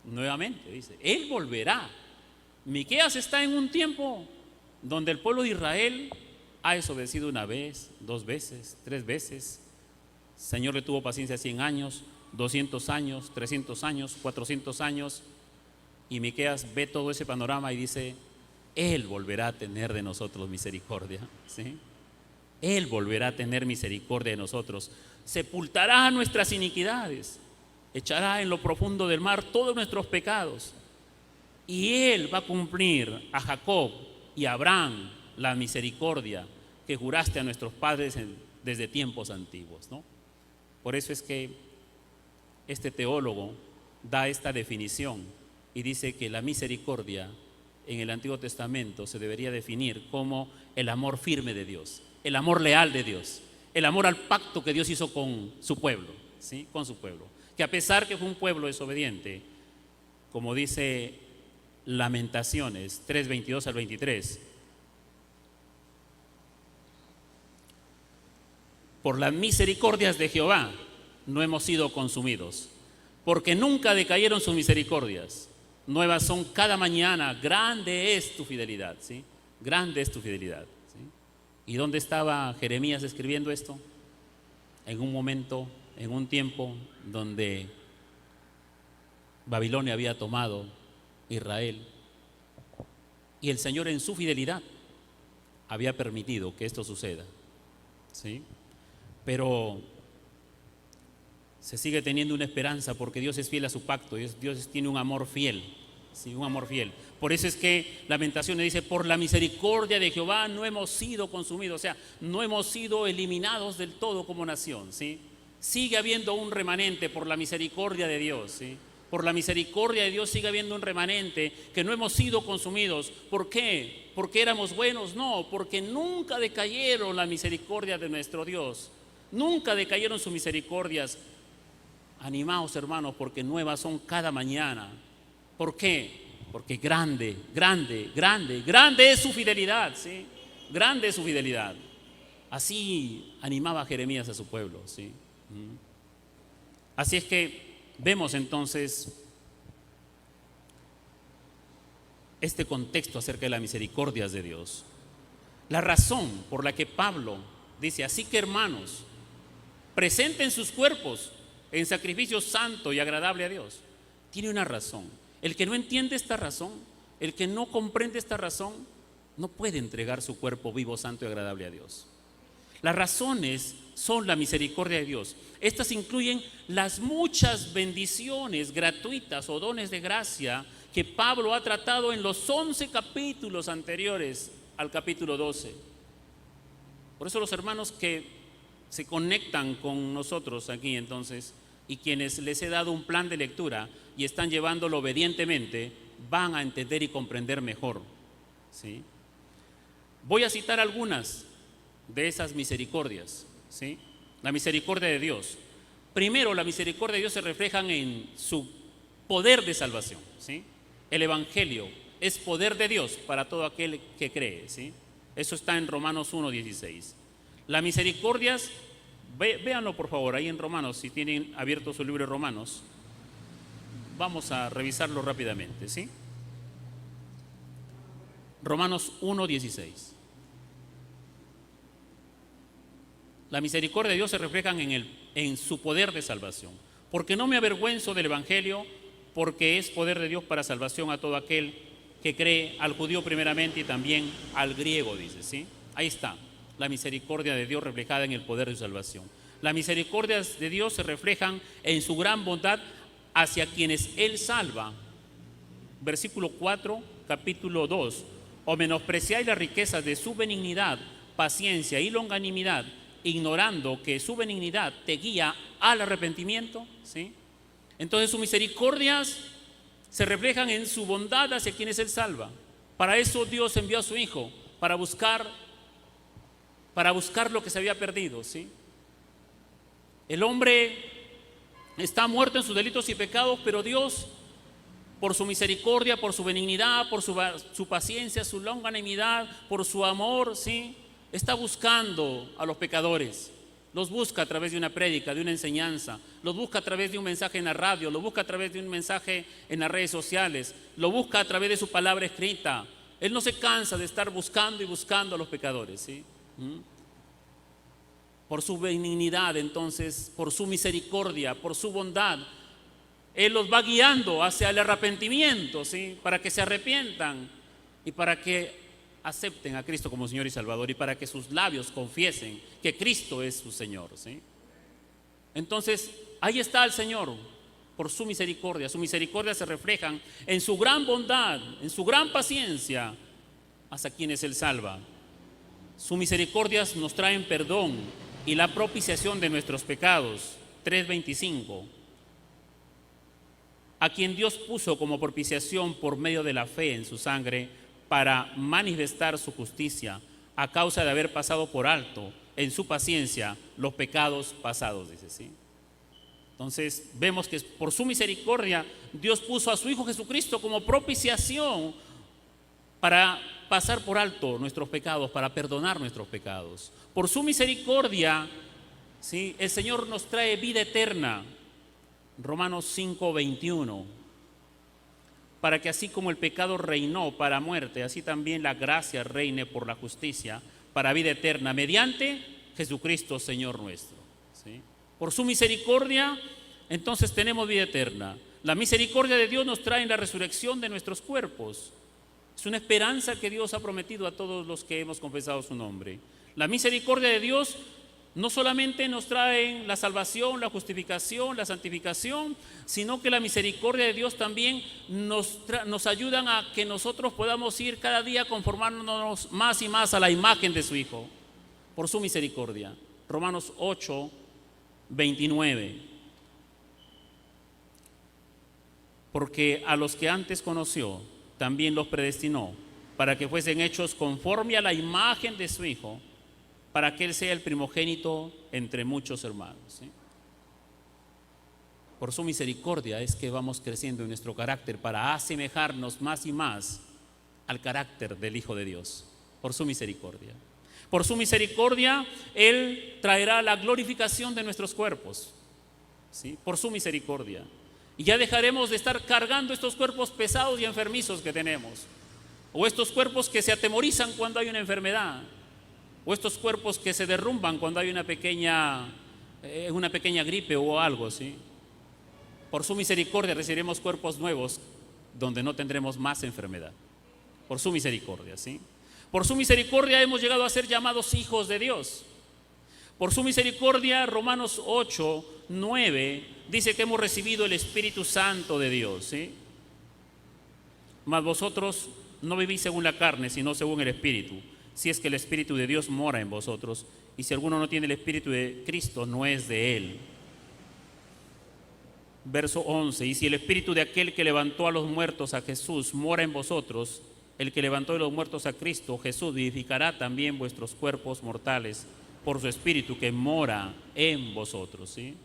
nuevamente dice, Él volverá. Miqueas está en un tiempo donde el pueblo de Israel ha desobedecido una vez, 2 veces, 3 veces. El Señor le tuvo paciencia 100 años, 200 años, 300 años, 400 años. Y Miqueas ve todo ese panorama y dice, Él volverá a tener de nosotros misericordia, ¿sí? Él volverá a tener misericordia de nosotros. Sepultará nuestras iniquidades, echará en lo profundo del mar todos nuestros pecados. Y Él va a cumplir a Jacob y a Abraham la misericordia que juraste a nuestros padres desde tiempos antiguos, ¿no? Por eso es que este teólogo da esta definición y dice que la misericordia en el Antiguo Testamento se debería definir como el amor firme de Dios, el amor leal de Dios, el amor al pacto que Dios hizo con su pueblo, ¿sí? Con su pueblo, que a pesar que fue un pueblo desobediente, como dice Lamentaciones 3:22 al 23, por las misericordias de Jehová no hemos sido consumidos, porque nunca decayeron sus misericordias. Nuevas son cada mañana, grande es tu fidelidad, ¿sí? Grande es tu fidelidad, ¿sí? ¿Y dónde estaba Jeremías escribiendo esto? En un momento, en un tiempo donde Babilonia había tomado Israel y el Señor en su fidelidad había permitido que esto suceda, ¿sí? Pero se sigue teniendo una esperanza porque Dios es fiel a su pacto. Dios tiene un amor fiel, ¿sí? Un amor fiel. Por eso es que Lamentaciones dice, por la misericordia de Jehová no hemos sido consumidos, o sea, no hemos sido eliminados del todo como nación, ¿sí? Sigue habiendo un remanente por la misericordia de Dios, ¿sí? Por la misericordia de Dios sigue habiendo un remanente que no hemos sido consumidos. ¿Por qué? ¿Porque éramos buenos? No, porque nunca decayeron la misericordia de nuestro Dios. Nunca decayeron sus misericordias. Animaos, hermanos, porque nuevas son cada mañana. ¿Por qué? Porque grande es su fidelidad, ¿sí? Grande es su fidelidad. Así animaba Jeremías a su pueblo, ¿sí? Así es que vemos entonces este contexto acerca de las misericordias de Dios. La razón por la que Pablo dice, así que hermanos, presenten sus cuerpos en sacrificio santo y agradable a Dios, tiene una razón. El que no entiende esta razón, el que no comprende esta razón, no puede entregar su cuerpo vivo, santo y agradable a Dios. Las razones son la misericordia de Dios. Estas incluyen las muchas bendiciones gratuitas o dones de gracia que Pablo ha tratado en los 11 capítulos anteriores al capítulo 12. Por eso los hermanos que se conectan con nosotros aquí entonces y quienes les he dado un plan de lectura y están llevándolo obedientemente, van a entender y comprender mejor, ¿sí? Voy a citar algunas de esas misericordias, ¿sí? La misericordia de Dios. Primero, la misericordia de Dios se refleja en su poder de salvación, ¿sí? El Evangelio es poder de Dios para todo aquel que cree, ¿sí? Eso está en Romanos 1:16. Las misericordias, véanlo por favor ahí en Romanos, si tienen abierto su libro de Romanos. Vamos a revisarlo rápidamente, ¿sí? Romanos 1:16. La misericordia de Dios se refleja en su poder de salvación. Porque no me avergüenzo del Evangelio, porque es poder de Dios para salvación a todo aquel que cree, al judío primeramente y también al griego, dice, ¿sí? Ahí está, la misericordia de Dios reflejada en el poder de su salvación. Las misericordias de Dios se reflejan en su gran bondad hacia quienes Él salva. Versículo 4, capítulo 2. O menospreciáis las riquezas de su benignidad, paciencia y longanimidad, ignorando que su benignidad te guía al arrepentimiento, ¿sí? Entonces sus misericordias se reflejan en su bondad hacia quienes Él salva. Para eso Dios envió a su Hijo, para buscar lo que se había perdido, ¿sí? El hombre está muerto en sus delitos y pecados, pero Dios, por su misericordia, por su benignidad, por su paciencia, su longanimidad, por su amor, ¿sí?, está buscando a los pecadores los busca a través de una prédica, de una enseñanza, los busca a través de un mensaje en la radio, los busca a través de un mensaje en las redes sociales, lo busca a través de su palabra escrita. Él no se cansa de estar buscando y buscando a los pecadores, ¿sí? Por su benignidad, entonces, por su misericordia, por su bondad, Él los va guiando hacia el arrepentimiento, ¿sí? Para que se arrepientan y para que acepten a Cristo como Señor y Salvador, y para que sus labios confiesen que Cristo es su Señor, ¿sí? Entonces, ahí está el Señor, por su misericordia. Su misericordia se refleja en su gran bondad, en su gran paciencia hacia quienes Él salva. Sus misericordias nos traen perdón y la propiciación de nuestros pecados. 3:25. A quien Dios puso como propiciación por medio de la fe en su sangre, para manifestar su justicia, a causa de haber pasado por alto en su paciencia los pecados pasados, dice, ¿sí? Entonces vemos que por su misericordia Dios puso a su Hijo Jesucristo como propiciación para pasar por alto nuestros pecados, para perdonar nuestros pecados. Por su misericordia, ¿sí?, el Señor nos trae vida eterna. Romanos 5:21. Para que así como el pecado reinó para muerte, así también la gracia reine por la justicia para vida eterna, mediante Jesucristo Señor nuestro, ¿sí? Por su misericordia, entonces tenemos vida eterna. La misericordia de Dios nos trae en la resurrección de nuestros cuerpos. Es una esperanza que Dios ha prometido a todos los que hemos confesado su nombre. La misericordia de Dios no solamente nos trae la salvación, la justificación, la santificación, sino que la misericordia de Dios también nos ayudan a que nosotros podamos ir cada día conformándonos más y más a la imagen de su Hijo, por su misericordia. Romanos 8:29. Porque a los que antes conoció, también los predestinó, para que fuesen hechos conforme a la imagen de su Hijo, para que Él sea el primogénito entre muchos hermanos, ¿sí? Por su misericordia es que vamos creciendo en nuestro carácter para asemejarnos más y más al carácter del Hijo de Dios. Por su misericordia. Por su misericordia Él traerá la glorificación de nuestros cuerpos, ¿sí? Por su misericordia. Y ya dejaremos de estar cargando estos cuerpos pesados y enfermizos que tenemos, o estos cuerpos que se atemorizan cuando hay una enfermedad, o estos cuerpos que se derrumban cuando hay una pequeña gripe o algo, ¿sí? Por su misericordia recibiremos cuerpos nuevos donde no tendremos más enfermedad. Por su misericordia, ¿sí? Por su misericordia hemos llegado a ser llamados hijos de Dios. Por su misericordia, Romanos 8:9 dice que hemos recibido el Espíritu Santo de Dios, ¿sí? Mas vosotros no vivís según la carne, sino según el Espíritu, si es que el Espíritu de Dios mora en vosotros, y si alguno no tiene el Espíritu de Cristo, no es de Él. Verso 11, y si el Espíritu de aquel que levantó a los muertos a Jesús mora en vosotros, el que levantó de los muertos a Cristo, Jesús, vivificará también vuestros cuerpos mortales por su Espíritu que mora en vosotros, ¿sí?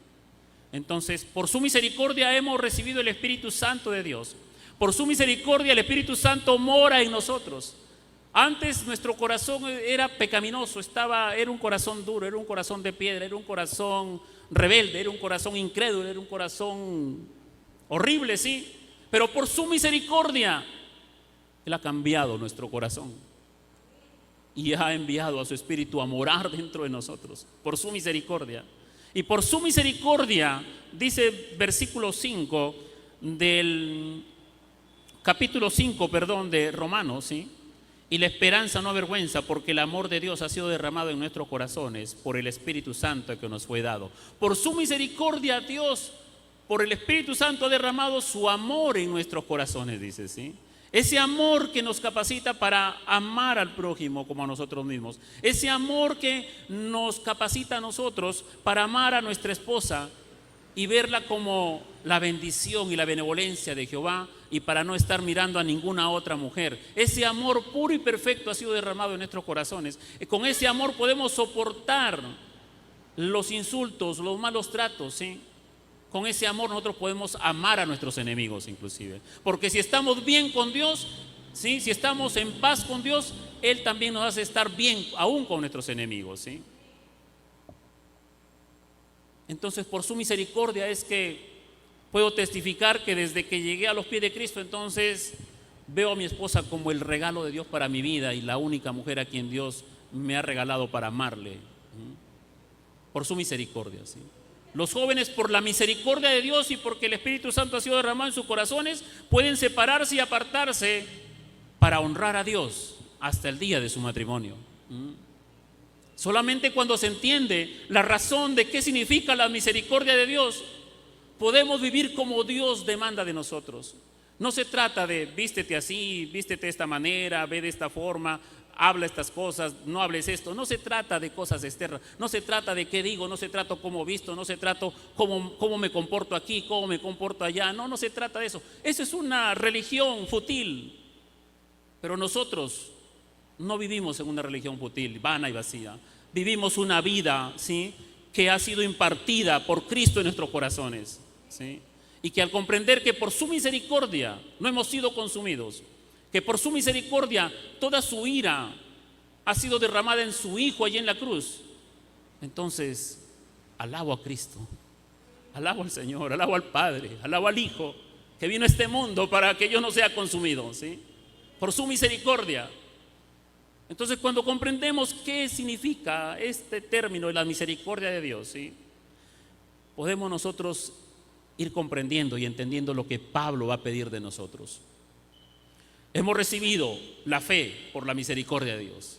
Entonces, por su misericordia hemos recibido el Espíritu Santo de Dios. Por su misericordia el Espíritu Santo mora en nosotros. Antes nuestro corazón era pecaminoso, era un corazón duro, era un corazón de piedra, era un corazón rebelde, era un corazón incrédulo, era un corazón horrible, sí. Pero por su misericordia Él ha cambiado nuestro corazón y ha enviado a su Espíritu a morar dentro de nosotros, por su misericordia. Y por su misericordia, dice versículo 5 del capítulo 5, de Romanos, ¿sí? Y la esperanza no avergüenza, porque el amor de Dios ha sido derramado en nuestros corazones por el Espíritu Santo que nos fue dado. Por su misericordia, Dios, por el Espíritu Santo, ha derramado su amor en nuestros corazones, dice, ¿sí? Ese amor que nos capacita para amar al prójimo como a nosotros mismos. Ese amor que nos capacita a nosotros para amar a nuestra esposa y verla como la bendición y la benevolencia de Jehová, y para no estar mirando a ninguna otra mujer. Ese amor puro y perfecto ha sido derramado en nuestros corazones. Y con ese amor podemos soportar los insultos, los malos tratos, ¿sí? Con ese amor nosotros podemos amar a nuestros enemigos inclusive. Porque si estamos bien con Dios, ¿sí? Si estamos en paz con Dios, Él también nos hace estar bien aún con nuestros enemigos, ¿sí? Entonces, por su misericordia es que puedo testificar que desde que llegué a los pies de Cristo, entonces veo a mi esposa como el regalo de Dios para mi vida y la única mujer a quien Dios me ha regalado para amarle. Por su misericordia, ¿sí? Los jóvenes, por la misericordia de Dios y porque el Espíritu Santo ha sido derramado en sus corazones, pueden separarse y apartarse para honrar a Dios hasta el día de su matrimonio. Solamente cuando se entiende la razón de qué significa la misericordia de Dios, podemos vivir como Dios demanda de nosotros. No se trata de vístete así, vístete de esta manera, ve de esta forma, habla estas cosas, no hables esto. No se trata de cosas externas, no se trata de qué digo, no se trata cómo visto, no se trata cómo me comporto aquí, cómo me comporto allá. No se trata de eso. Eso es una religión fútil. Pero nosotros no vivimos en una religión fútil, vana y vacía. Vivimos una vida, ¿sí?, que ha sido impartida por Cristo en nuestros corazones, ¿sí? Y que al comprender que por su misericordia no hemos sido consumidos, que por su misericordia toda su ira ha sido derramada en su Hijo allí en la cruz, entonces alabo a Cristo, alabo al Señor, alabo al Padre, alabo al Hijo que vino a este mundo para que yo no sea consumido, ¿sí?, por su misericordia. Entonces, cuando comprendemos qué significa este término de la misericordia de Dios, ¿sí?, podemos nosotros ir comprendiendo y entendiendo lo que Pablo va a pedir de nosotros. Hemos recibido la fe por la misericordia de Dios.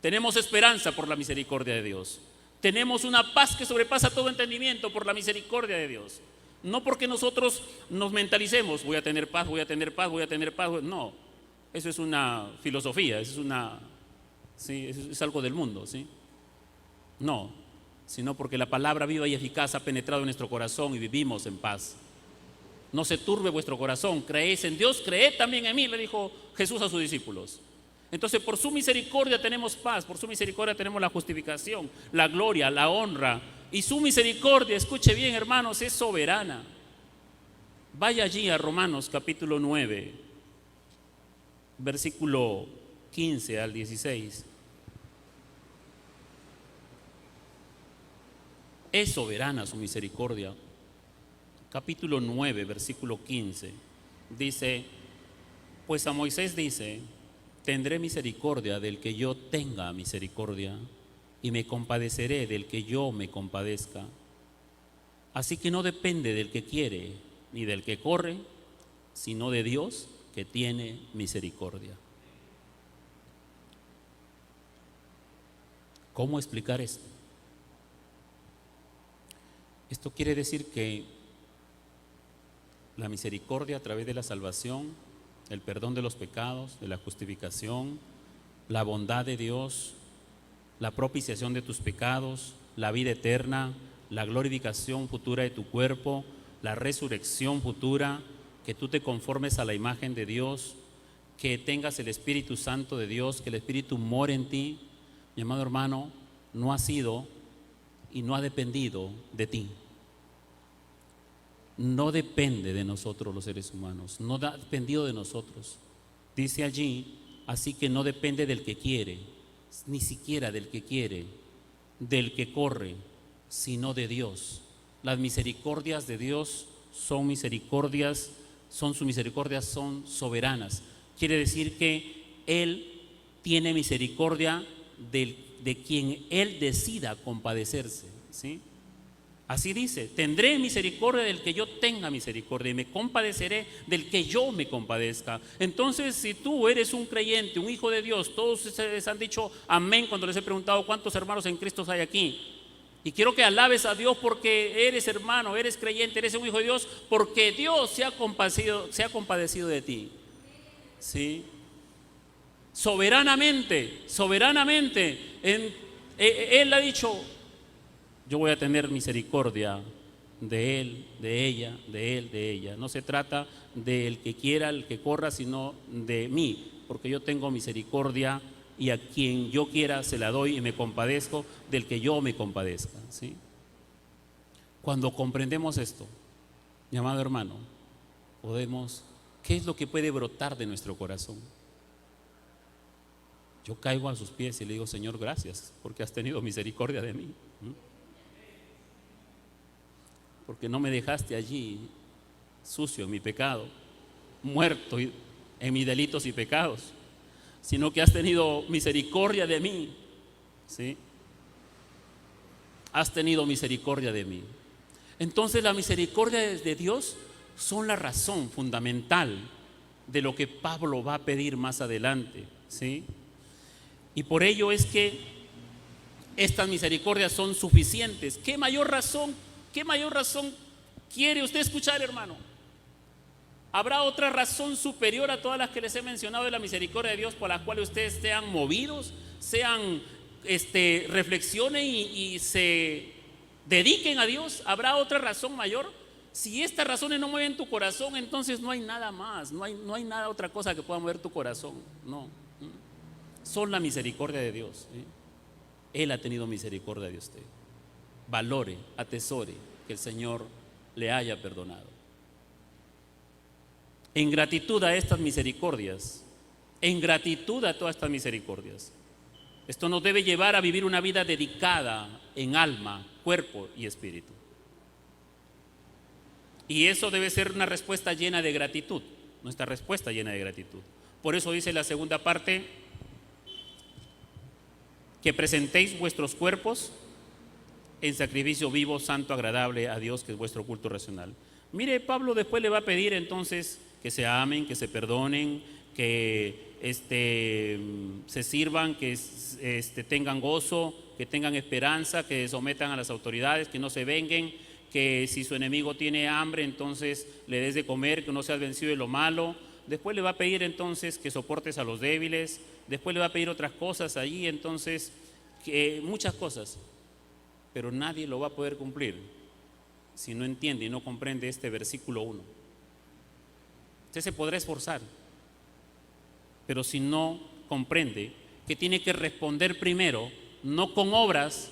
Tenemos esperanza por la misericordia de Dios. Tenemos una paz que sobrepasa todo entendimiento por la misericordia de Dios. No porque nosotros nos mentalicemos, voy a tener paz, voy a tener paz, voy a tener paz. No, eso es una filosofía, eso es algo del mundo, ¿sí? No, sino porque la palabra viva y eficaz ha penetrado en nuestro corazón y vivimos en paz. No se turbe vuestro corazón, creéis en Dios, creed también en mí, le dijo Jesús a sus discípulos. Entonces, por su misericordia tenemos paz, por su misericordia tenemos la justificación, la gloria, la honra. Y su misericordia, escuche bien, hermanos, es soberana. Vaya allí a Romanos capítulo 9, versículo 15 al 16. Es soberana su misericordia. Capítulo 9, versículo 15. Dice: pues a Moisés dice: tendré misericordia del que yo tenga misericordia, y me compadeceré del que yo me compadezca. Así que no depende del que quiere ni del que corre, sino de Dios que tiene misericordia. ¿Cómo explicar esto? Esto quiere decir que la misericordia a través de la salvación, el perdón de los pecados, de la justificación, la bondad de Dios, la propiciación de tus pecados, la vida eterna, la glorificación futura de tu cuerpo, la resurrección futura, que tú te conformes a la imagen de Dios, que tengas el Espíritu Santo de Dios, que el Espíritu more en ti, mi amado hermano, no ha sido y no ha dependido de ti. No depende de nosotros los seres humanos, no ha dependido de nosotros. Dice allí, así que no depende del que quiere, ni siquiera del que quiere, del que corre, sino de Dios. Las misericordias de Dios son misericordias, sus misericordias son soberanas. Quiere decir que Él tiene misericordia de quien Él decida compadecerse, ¿sí? Así dice: tendré misericordia del que yo tenga misericordia y me compadeceré del que yo me compadezca. Entonces, si tú eres un creyente, un hijo de Dios, todos ustedes han dicho amén cuando les he preguntado cuántos hermanos en Cristo hay aquí. Y quiero que alabes a Dios porque eres hermano, eres creyente, eres un hijo de Dios, porque Dios se ha compadecido de ti, ¿sí? Soberanamente, Él ha dicho: yo voy a tener misericordia de él, de ella, de él, de ella. No se trata del que quiera, el que corra, sino de mí, porque yo tengo misericordia y a quien yo quiera se la doy y me compadezco del que yo me compadezca, ¿sí? Cuando comprendemos esto, mi amado hermano, ¿qué es lo que puede brotar de nuestro corazón? Yo caigo a sus pies y le digo: Señor, gracias porque has tenido misericordia de mí. porque no me dejaste allí sucio en mi pecado, muerto en mis delitos y pecados, sino que has tenido misericordia de mí, ¿sí? Has tenido misericordia de mí. Entonces la misericordia de Dios son la razón fundamental de lo que Pablo va a pedir más adelante, ¿sí? Y por ello es que estas misericordias son suficientes. ¿Qué mayor razón quiere usted escuchar, hermano? ¿Habrá otra razón superior a todas las que les he mencionado de la misericordia de Dios por la cual ustedes sean movidos, reflexionen y se dediquen a Dios? ¿Habrá otra razón mayor? Si estas razones no mueven tu corazón, entonces no hay nada más, no hay nada otra cosa que pueda mover tu corazón. No, son la misericordia de Dios, ¿sí? Él ha tenido misericordia de usted. Valore, atesore que el Señor le haya perdonado. En gratitud a estas misericordias, en gratitud a todas estas misericordias, esto nos debe llevar a vivir una vida dedicada en alma, cuerpo y espíritu. Y eso debe ser una respuesta llena de gratitud, nuestra respuesta llena de gratitud. Por eso dice la segunda parte, que presentéis vuestros cuerpos en sacrificio vivo, santo, agradable a Dios, que es vuestro culto racional. Mire, Pablo después le va a pedir entonces que se amen, que se perdonen, que se sirvan, que tengan gozo, que tengan esperanza, que sometan a las autoridades, que no se venguen, que si su enemigo tiene hambre, entonces le des de comer, que no seas vencido de lo malo. Después le va a pedir entonces que soportes a los débiles. Después le va a pedir otras cosas allí, entonces, muchas cosas. Pero nadie lo va a poder cumplir si no entiende y no comprende este versículo 1. Usted se podrá esforzar, pero si no comprende que tiene que responder primero, no con obras,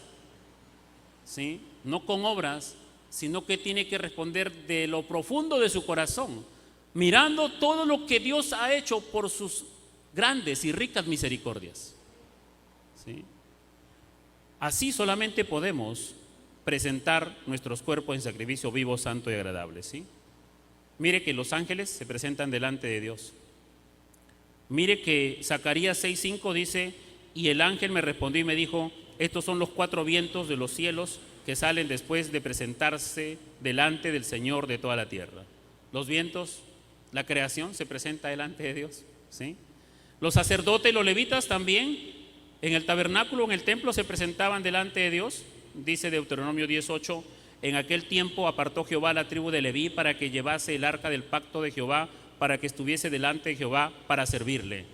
¿sí? No con obras, sino que tiene que responder de lo profundo de su corazón, mirando todo lo que Dios ha hecho por sus grandes y ricas misericordias, ¿sí? Así solamente podemos presentar nuestros cuerpos en sacrificio vivo, santo y agradable, ¿sí? Mire que los ángeles se presentan delante de Dios. Mire que Zacarías 6:5 dice: y el ángel me respondió y me dijo, estos son los 4 vientos de los cielos que salen después de presentarse delante del Señor de toda la tierra. Los vientos, la creación se presenta delante de Dios, ¿sí? Los sacerdotes y los levitas también en el tabernáculo, en el templo, se presentaban delante de Dios. Dice Deuteronomio 10:8, en aquel tiempo apartó Jehová la tribu de Leví para que llevase el arca del pacto de Jehová, para que estuviese delante de Jehová para servirle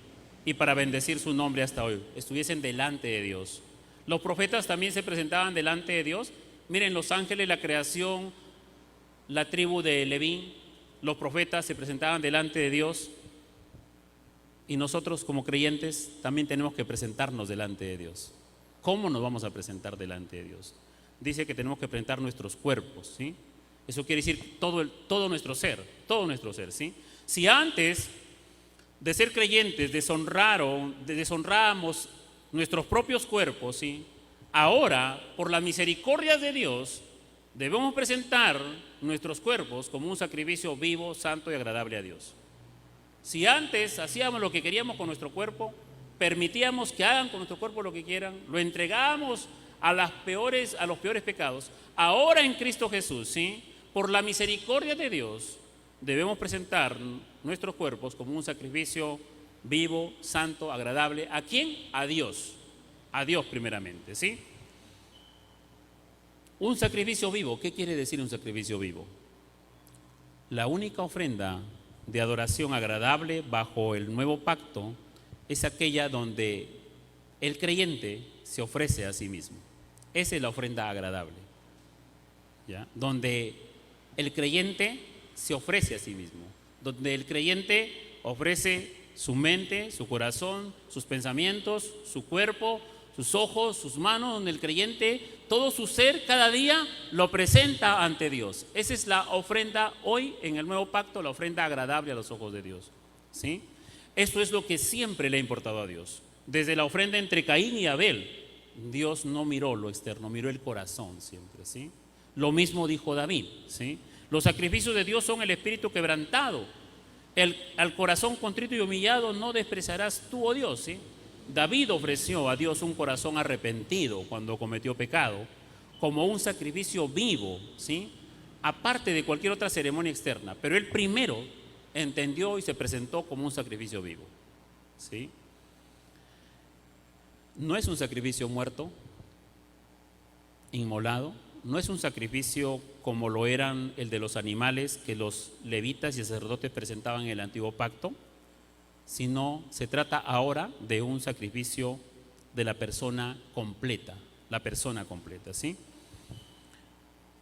y para bendecir su nombre hasta hoy. Estuviesen delante de Dios. Los profetas también se presentaban delante de Dios. Miren, los ángeles, la creación, la tribu de Leví, los profetas se presentaban delante de Dios. Y nosotros como creyentes también tenemos que presentarnos delante de Dios. ¿Cómo nos vamos a presentar delante de Dios? Dice que tenemos que presentar nuestros cuerpos, ¿sí? Eso quiere decir todo nuestro ser, ¿sí? Si antes de ser creyentes deshonrábamos nuestros propios cuerpos, ¿sí? Ahora, por la misericordia de Dios, debemos presentar nuestros cuerpos como un sacrificio vivo, santo y agradable a Dios. Si antes hacíamos lo que queríamos con nuestro cuerpo, permitíamos que hagan con nuestro cuerpo lo que quieran, lo entregábamos a los peores pecados, ahora en Cristo Jesús, ¿sí? Por la misericordia de Dios, debemos presentar nuestros cuerpos como un sacrificio vivo, santo, agradable. ¿A quién? A Dios primeramente, ¿sí? Un sacrificio vivo, ¿qué quiere decir un sacrificio vivo? La única ofrenda de adoración agradable bajo el nuevo pacto es aquella donde el creyente se ofrece a sí mismo. Esa es la ofrenda agradable, ¿ya? Donde el creyente se ofrece a sí mismo, donde el creyente ofrece su mente, su corazón, sus pensamientos, su cuerpo, sus ojos, sus manos, donde el creyente, todo su ser cada día lo presenta ante Dios. Esa es la ofrenda hoy en el nuevo pacto, la ofrenda agradable a los ojos de Dios, ¿sí? Esto es lo que siempre le ha importado a Dios. Desde la ofrenda entre Caín y Abel, Dios no miró lo externo, miró el corazón siempre, ¿sí? Lo mismo dijo David, ¿sí? Los sacrificios de Dios son el espíritu quebrantado. Al corazón contrito y humillado no despreciarás tú, oh Dios, ¿sí? David ofreció a Dios un corazón arrepentido cuando cometió pecado, como un sacrificio vivo, ¿sí? Aparte de cualquier otra ceremonia externa. Pero él primero entendió y se presentó como un sacrificio vivo, ¿sí? No es un sacrificio muerto, inmolado, no es un sacrificio como lo eran el de los animales que los levitas y sacerdotes presentaban en el antiguo pacto, sino se trata ahora de un sacrificio de la persona completa, ¿sí?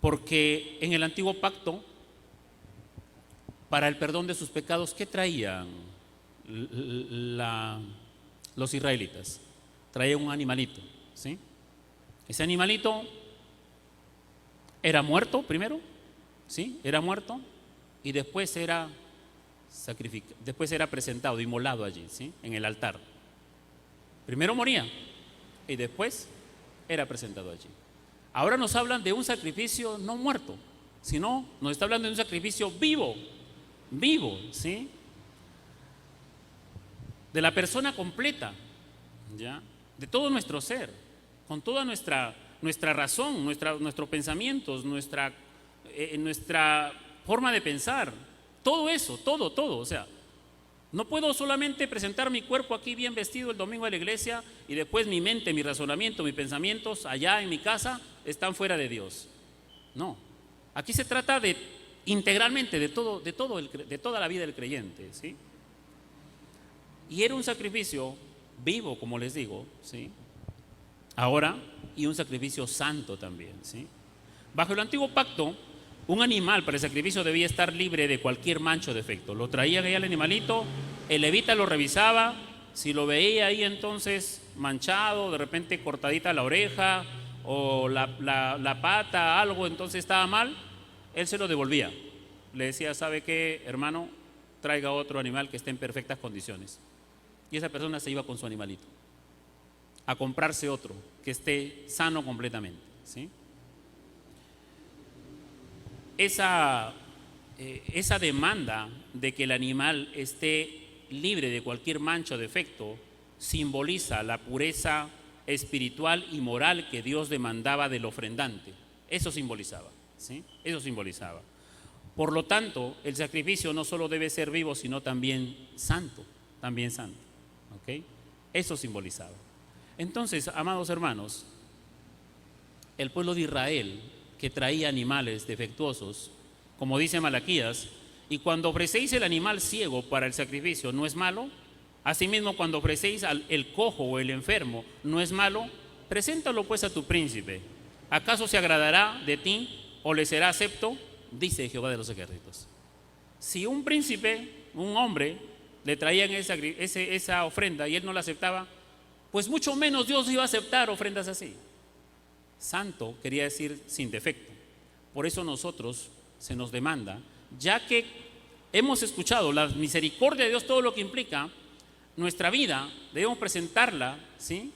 Porque en el antiguo pacto, para el perdón de sus pecados, ¿qué traían los israelitas? Traían un animalito, ¿sí? Ese animalito era muerto primero, ¿sí? Era muerto y después era presentado, inmolado allí, ¿sí? En el altar. Primero moría y después era presentado allí. Ahora nos hablan de un sacrificio no muerto, sino nos está hablando de un sacrificio vivo, ¿sí? De la persona completa, ¿ya? De todo nuestro ser, con toda nuestra razón, nuestros pensamientos, nuestra forma de pensar, todo eso, todo, o sea, no puedo solamente presentar mi cuerpo aquí bien vestido el domingo a la iglesia y después mi mente, mi razonamiento, mis pensamientos allá en mi casa están fuera de Dios. No, aquí se trata de integralmente de toda la vida del creyente, ¿sí? Y era un sacrificio vivo, como les digo, ¿sí? Ahora, y un sacrificio santo también, ¿sí? Bajo el antiguo pacto, un animal para el sacrificio debía estar libre de cualquier mancha o defecto. Lo traían ahí al animalito, el levita lo revisaba, si lo veía ahí entonces manchado, de repente cortadita la oreja o la pata, algo, entonces estaba mal, él se lo devolvía. Le decía, ¿sabe qué, hermano? Traiga otro animal que esté en perfectas condiciones. Y esa persona se iba con su animalito a comprarse otro que esté sano completamente, ¿sí? Esa demanda de que el animal esté libre de cualquier mancha o defecto simboliza la pureza espiritual y moral que Dios demandaba del ofrendante. Eso simbolizaba, ¿sí? Eso simbolizaba. Por lo tanto, el sacrificio no solo debe ser vivo, sino también santo, ¿ok? Eso simbolizaba. Entonces, amados hermanos, el pueblo de Israel que traía animales defectuosos, como dice Malaquías, y cuando ofrecéis el animal ciego para el sacrificio, ¿no es malo? Asimismo, cuando ofrecéis el cojo o el enfermo, ¿no es malo? Preséntalo pues a tu príncipe. ¿Acaso se agradará de ti o le será acepto? Dice Jehová de los ejércitos. Si un príncipe, un hombre, le traían esa ofrenda y él no la aceptaba, pues mucho menos Dios iba a aceptar ofrendas así. Santo quería decir sin defecto. Por eso nosotros se nos demanda, ya que hemos escuchado la misericordia de Dios, todo lo que implica, nuestra vida debemos presentarla, ¿sí?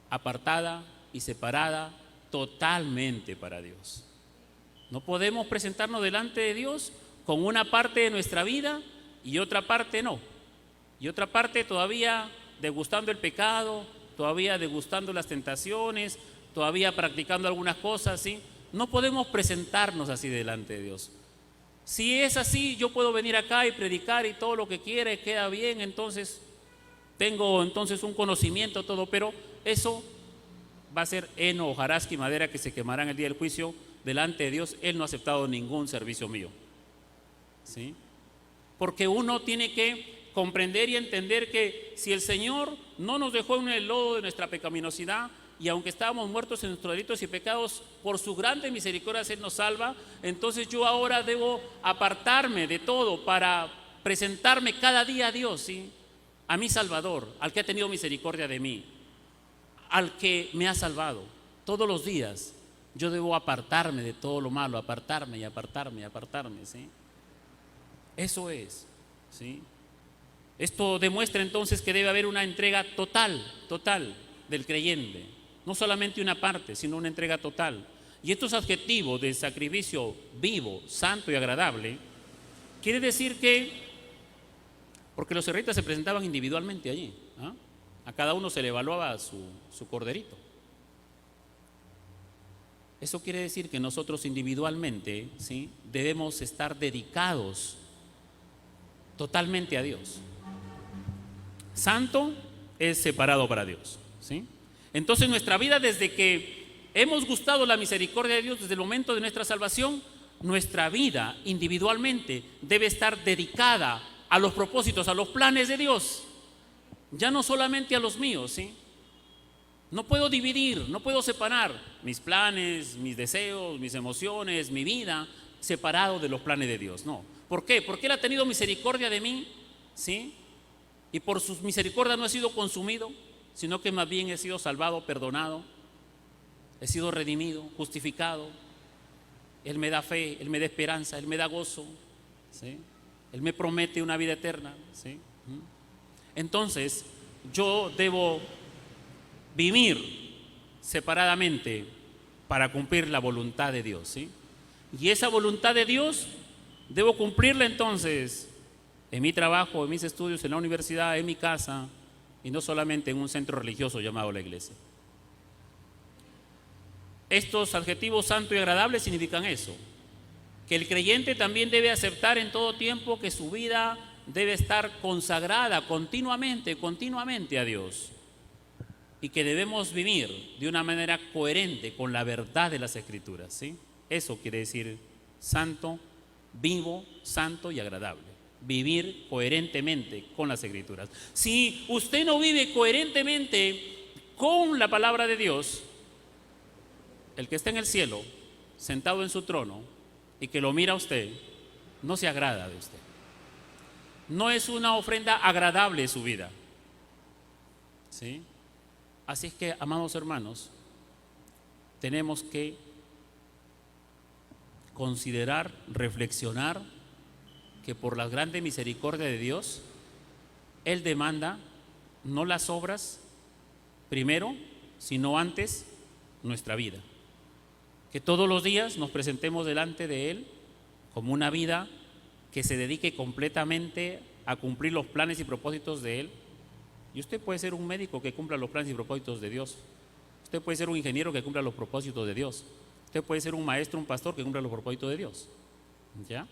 Apartada y separada totalmente para Dios. No podemos presentarnos delante de Dios con una parte de nuestra vida y otra parte no. Y otra parte todavía degustando el pecado, todavía degustando las tentaciones, todavía practicando algunas cosas, ¿sí? No podemos presentarnos así delante de Dios. Si es así, yo puedo venir acá y predicar y todo lo que quiera y queda bien, entonces tengo entonces un conocimiento, todo, pero eso va a ser heno, hojarasca y madera que se quemarán el día del juicio delante de Dios. Él no ha aceptado ningún servicio mío, ¿sí? Porque uno tiene que comprender y entender que si el Señor no nos dejó en el lodo de nuestra pecaminosidad, y aunque estábamos muertos en nuestros delitos y pecados, por su grande misericordia Él nos salva, entonces yo ahora debo apartarme de todo para presentarme cada día a Dios, ¿sí? A mi Salvador, al que ha tenido misericordia de mí, al que me ha salvado. Todos los días yo debo apartarme de todo lo malo, apartarme, ¿sí? Eso es, ¿sí? Esto demuestra entonces que debe haber una entrega total del creyente. No solamente una parte, sino una entrega total. Y estos adjetivos de sacrificio vivo, santo y agradable, quiere decir que, porque los israelitas se presentaban individualmente allí, ¿ah? A cada uno se le evaluaba su corderito. Eso quiere decir que nosotros individualmente, ¿sí?, debemos estar dedicados totalmente a Dios. Santo es separado para Dios, ¿sí? Entonces nuestra vida, desde que hemos gustado la misericordia de Dios, desde el momento de nuestra salvación, nuestra vida individualmente debe estar dedicada a los propósitos, a los planes de Dios, ya no solamente a los míos, ¿sí? No puedo dividir, no puedo separar mis planes, mis deseos, mis emociones, mi vida, separado de los planes de Dios. No. ¿Por qué? Porque Él ha tenido misericordia de mí, ¿sí? Y por su misericordia no he sido consumido, sino que más bien he sido salvado, perdonado, he sido redimido, justificado. Él me da fe, Él me da esperanza, Él me da gozo, ¿sí? Él me promete una vida eterna, ¿sí? Entonces, yo debo vivir separadamente para cumplir la voluntad de Dios, ¿sí? Y esa voluntad de Dios debo cumplirla entonces en mi trabajo, en mis estudios, en la universidad, en mi casa, y no solamente en un centro religioso llamado la iglesia. Estos adjetivos santo y agradable significan eso, que el creyente también debe aceptar en todo tiempo que su vida debe estar consagrada continuamente a Dios, y que debemos vivir de una manera coherente con la verdad de las Escrituras, ¿sí? Eso quiere decir santo, vivo, santo y agradable. Vivir coherentemente con las Escrituras. Si usted no vive coherentemente con la palabra de Dios, el que está en el cielo, sentado en su trono, y que lo mira a usted, no se agrada de usted. No es una ofrenda agradable su vida, ¿sí? Así es que, amados hermanos, tenemos que considerar, reflexionar que por la grande misericordia de Dios, Él demanda no las obras primero, sino antes nuestra vida. Que todos los días nos presentemos delante de Él como una vida que se dedique completamente a cumplir los planes y propósitos de Él. Y usted puede ser un médico que cumpla los planes y propósitos de Dios. Usted puede ser un ingeniero que cumpla los propósitos de Dios. Usted puede ser un maestro, un pastor que cumpla los propósitos de Dios, ¿ya?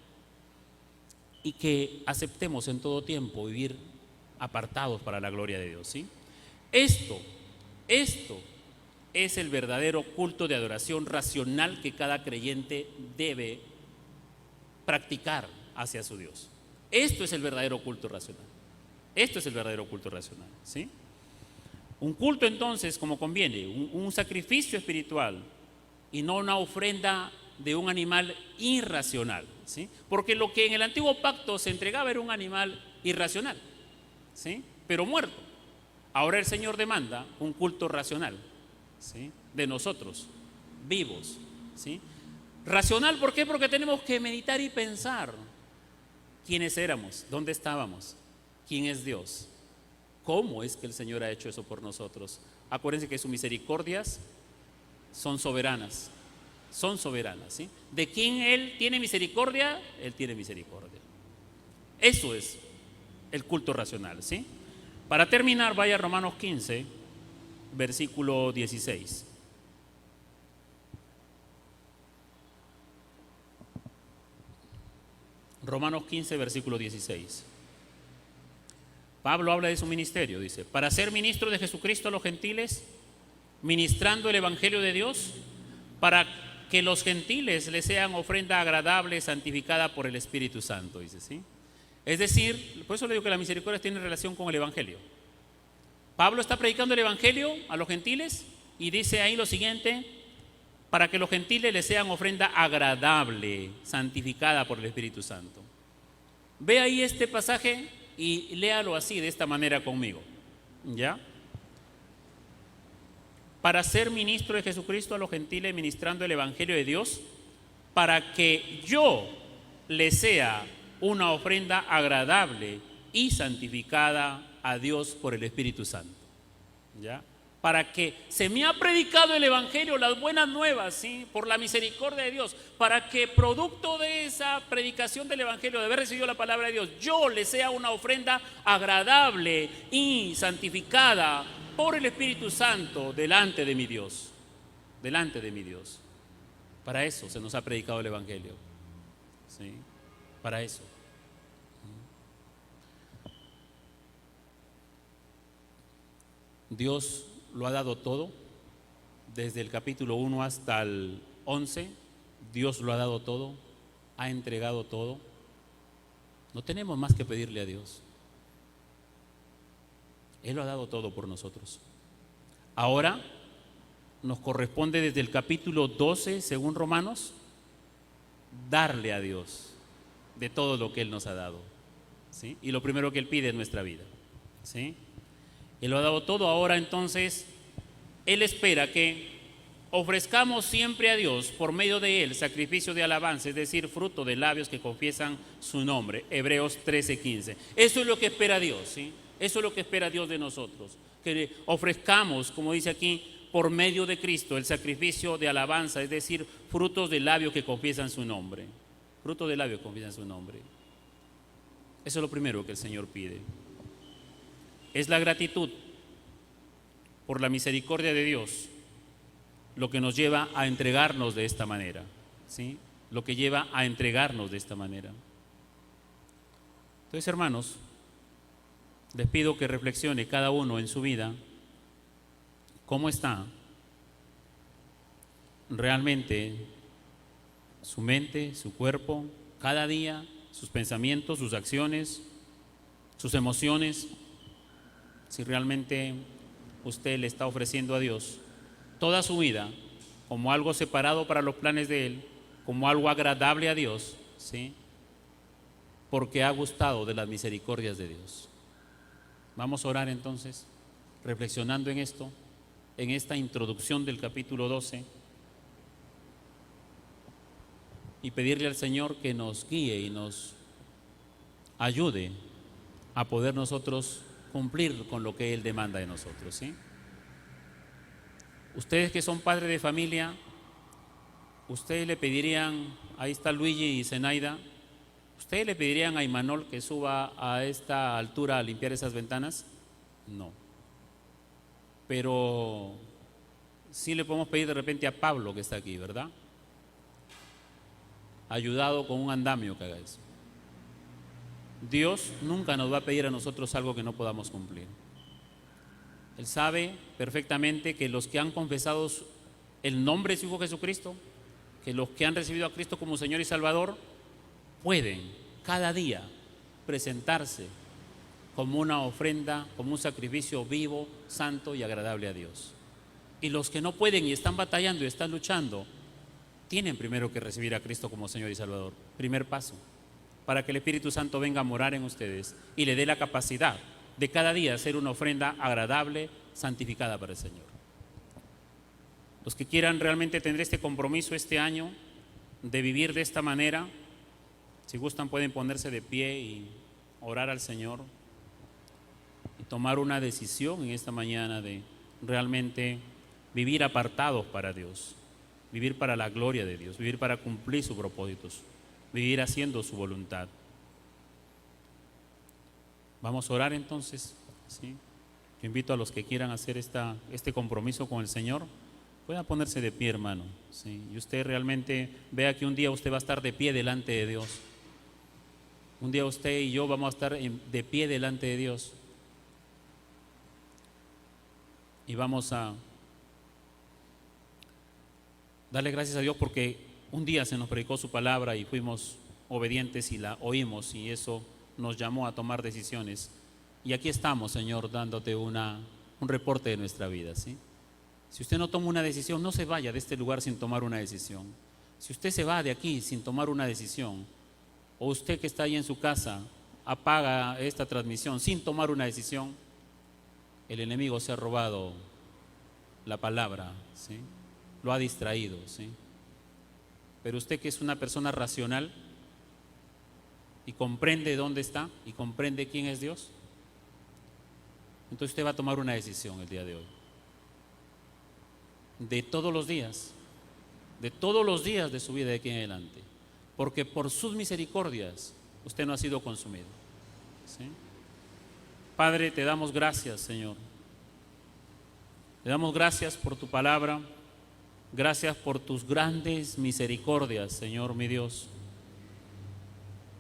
Y que aceptemos en todo tiempo vivir apartados para la gloria de Dios, ¿sí? Esto es el verdadero culto de adoración racional que cada creyente debe practicar hacia su Dios. Esto es el verdadero culto racional. Esto es el verdadero culto racional, ¿sí? Un culto entonces, como conviene, un sacrificio espiritual y no una ofrenda de un animal irracional, ¿sí? Porque lo que en el antiguo pacto se entregaba era un animal irracional, ¿sí?, pero muerto. Ahora el Señor demanda un culto racional, ¿sí?, de nosotros, vivos, ¿sí? Racional, ¿por qué? Porque tenemos que meditar y pensar quiénes éramos, dónde estábamos, quién es Dios, cómo es que el Señor ha hecho eso por nosotros. Acuérdense que sus misericordias son soberanas, ¿sí? De quién Él tiene misericordia, Él tiene misericordia. Eso es el culto racional, ¿sí? Para terminar, vaya a Romanos 15, versículo 16. Romanos 15, versículo 16. Pablo habla de su ministerio, dice: para ser ministro de Jesucristo a los gentiles, ministrando el evangelio de Dios, para que los gentiles le sean ofrenda agradable, santificada por el Espíritu Santo, dice, ¿sí? Es decir, por eso le digo que la misericordia tiene relación con el evangelio. Pablo está predicando el evangelio a los gentiles y dice ahí lo siguiente: para que los gentiles le sean ofrenda agradable, santificada por el Espíritu Santo. Ve ahí este pasaje y léalo así, de esta manera conmigo, ¿ya? Para ser ministro de Jesucristo a los gentiles, ministrando el evangelio de Dios, para que yo le sea una ofrenda agradable y santificada a Dios por el Espíritu Santo, ¿ya? para que se me ha predicado el Evangelio, las buenas nuevas, ¿sí? Por la misericordia de Dios, para que producto de esa predicación del Evangelio, de haber recibido la palabra de Dios, yo le sea una ofrenda agradable y santificada por el Espíritu Santo delante de mi Dios, delante de mi Dios. Para eso se nos ha predicado el Evangelio, ¿sí? Para eso. Dios lo ha dado todo, desde el capítulo 1 hasta el 11, Dios lo ha dado todo, ha entregado todo. No tenemos más que pedirle a Dios. Él lo ha dado todo por nosotros. Ahora nos corresponde desde el capítulo 12, según Romanos, darle a Dios de todo lo que Él nos ha dado, ¿sí? Y lo primero que Él pide es nuestra vida, ¿sí? Él lo ha dado todo. Ahora entonces Él espera que ofrezcamos siempre a Dios por medio de Él sacrificio de alabanza, es decir, fruto de labios que confiesan su nombre. Hebreos 13:15. Eso es lo que espera Dios, ¿sí? Eso es lo que espera Dios de nosotros, que ofrezcamos, como dice aquí, por medio de Cristo el sacrificio de alabanza, es decir, frutos de labios que confiesan su nombre. Frutos de labios que confiesan su nombre. Eso es lo primero que el Señor pide. Es la gratitud por la misericordia de Dios lo que nos lleva a entregarnos de esta manera, ¿sí? Lo que lleva a entregarnos de esta manera. Entonces, hermanos, les pido que reflexione cada uno en su vida cómo está realmente su mente, su cuerpo, cada día, sus pensamientos, sus acciones, sus emociones. Si realmente usted le está ofreciendo a Dios toda su vida como algo separado para los planes de Él, como algo agradable a Dios, ¿sí? Porque ha gustado de las misericordias de Dios. Vamos a orar entonces, reflexionando en esto, en esta introducción del capítulo 12, y pedirle al Señor que nos guíe y nos ayude a poder nosotros cumplir con lo que Él demanda de nosotros, ¿sí? Ustedes que son padres de familia, ustedes le pedirían, ahí está Luigi y Zenaida, ustedes le pedirían a Imanol que suba a esta altura a limpiar esas ventanas. No, pero sí le podemos pedir de repente a Pablo que está aquí, ¿verdad? Ayudado con un andamio que haga eso. Dios nunca nos va a pedir a nosotros algo que no podamos cumplir. Él sabe perfectamente que los que han confesado el nombre de su Hijo Jesucristo, que los que han recibido a Cristo como Señor y Salvador, pueden cada día presentarse como una ofrenda, como un sacrificio vivo, santo y agradable a Dios. Y los que no pueden y están batallando y están luchando, tienen primero que recibir a Cristo como Señor y Salvador. Primer paso, para que el Espíritu Santo venga a morar en ustedes y le dé la capacidad de cada día hacer una ofrenda agradable, santificada para el Señor. Los que quieran realmente tener este compromiso este año de vivir de esta manera, si gustan pueden ponerse de pie y orar al Señor y tomar una decisión en esta mañana de realmente vivir apartados para Dios, vivir para la gloria de Dios, vivir para cumplir sus propósitos, vivir haciendo su voluntad. Vamos a orar entonces, ¿sí? Yo invito a los que quieran hacer este compromiso con el Señor, puedan ponerse de pie, hermano, ¿sí? Y usted realmente vea que un día usted va a estar de pie delante de Dios. Un día usted y yo vamos a estar de pie delante de Dios. Y vamos a darle gracias a Dios porque un día se nos predicó su palabra y fuimos obedientes y la oímos, y eso nos llamó a tomar decisiones. Y aquí estamos, Señor, dándote un reporte de nuestra vida, ¿sí? Si usted no toma una decisión, no se vaya de este lugar sin tomar una decisión. Si usted se va de aquí sin tomar una decisión, o usted que está ahí en su casa apaga esta transmisión sin tomar una decisión, el enemigo se ha robado la palabra, ¿sí? Lo ha distraído, ¿sí? Pero usted que es una persona racional y comprende dónde está y comprende quién es Dios, entonces usted va a tomar una decisión el día de hoy. de todos los días de su vida de aquí en adelante, porque por sus misericordias usted no ha sido consumido, ¿sí? Padre, te damos gracias, Señor. Te damos gracias por tu palabra, gracias por tus grandes misericordias, Señor mi Dios,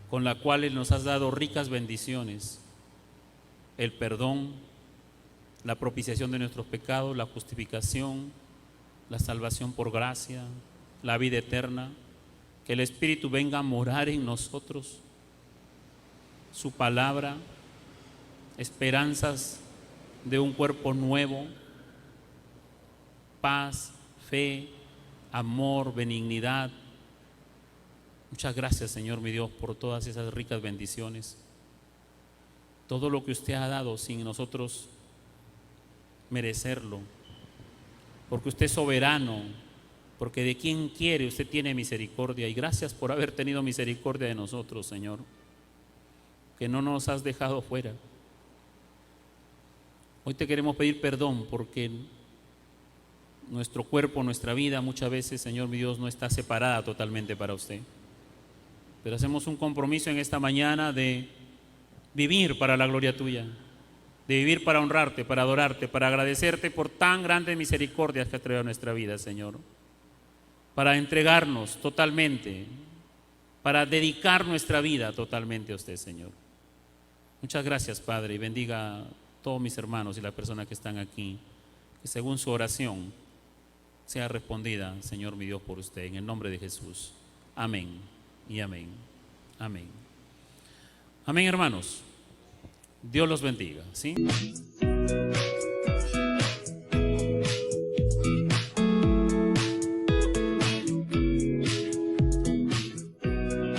con la cual nos has dado ricas bendiciones, el perdón, la propiciación de nuestros pecados, la justificación, la salvación por gracia, la vida eterna, que el Espíritu venga a morar en nosotros, su palabra, esperanzas de un cuerpo nuevo, paz, fe, amor, benignidad. Muchas gracias, Señor mi Dios, por todas esas ricas bendiciones. Todo lo que usted ha dado sin nosotros merecerlo, porque usted es soberano, porque de quien quiere usted tiene misericordia, y gracias por haber tenido misericordia de nosotros, Señor, que no nos has dejado fuera. Hoy te queremos pedir perdón porque nuestro cuerpo, nuestra vida muchas veces, Señor mi Dios, no está separada totalmente para usted, pero hacemos un compromiso en esta mañana de vivir para la gloria tuya, de vivir para honrarte, para adorarte, para agradecerte por tan grandes misericordias que has traído a nuestra vida, Señor, para entregarnos totalmente, para dedicar nuestra vida totalmente a usted, Señor. Muchas gracias, Padre, y bendiga a todos mis hermanos y las personas que están aquí, que según su oración sea respondida, Señor mi Dios, por usted, en el nombre de Jesús. Amén y amén. Amén. Amén, hermanos. Dios los bendiga, ¿sí?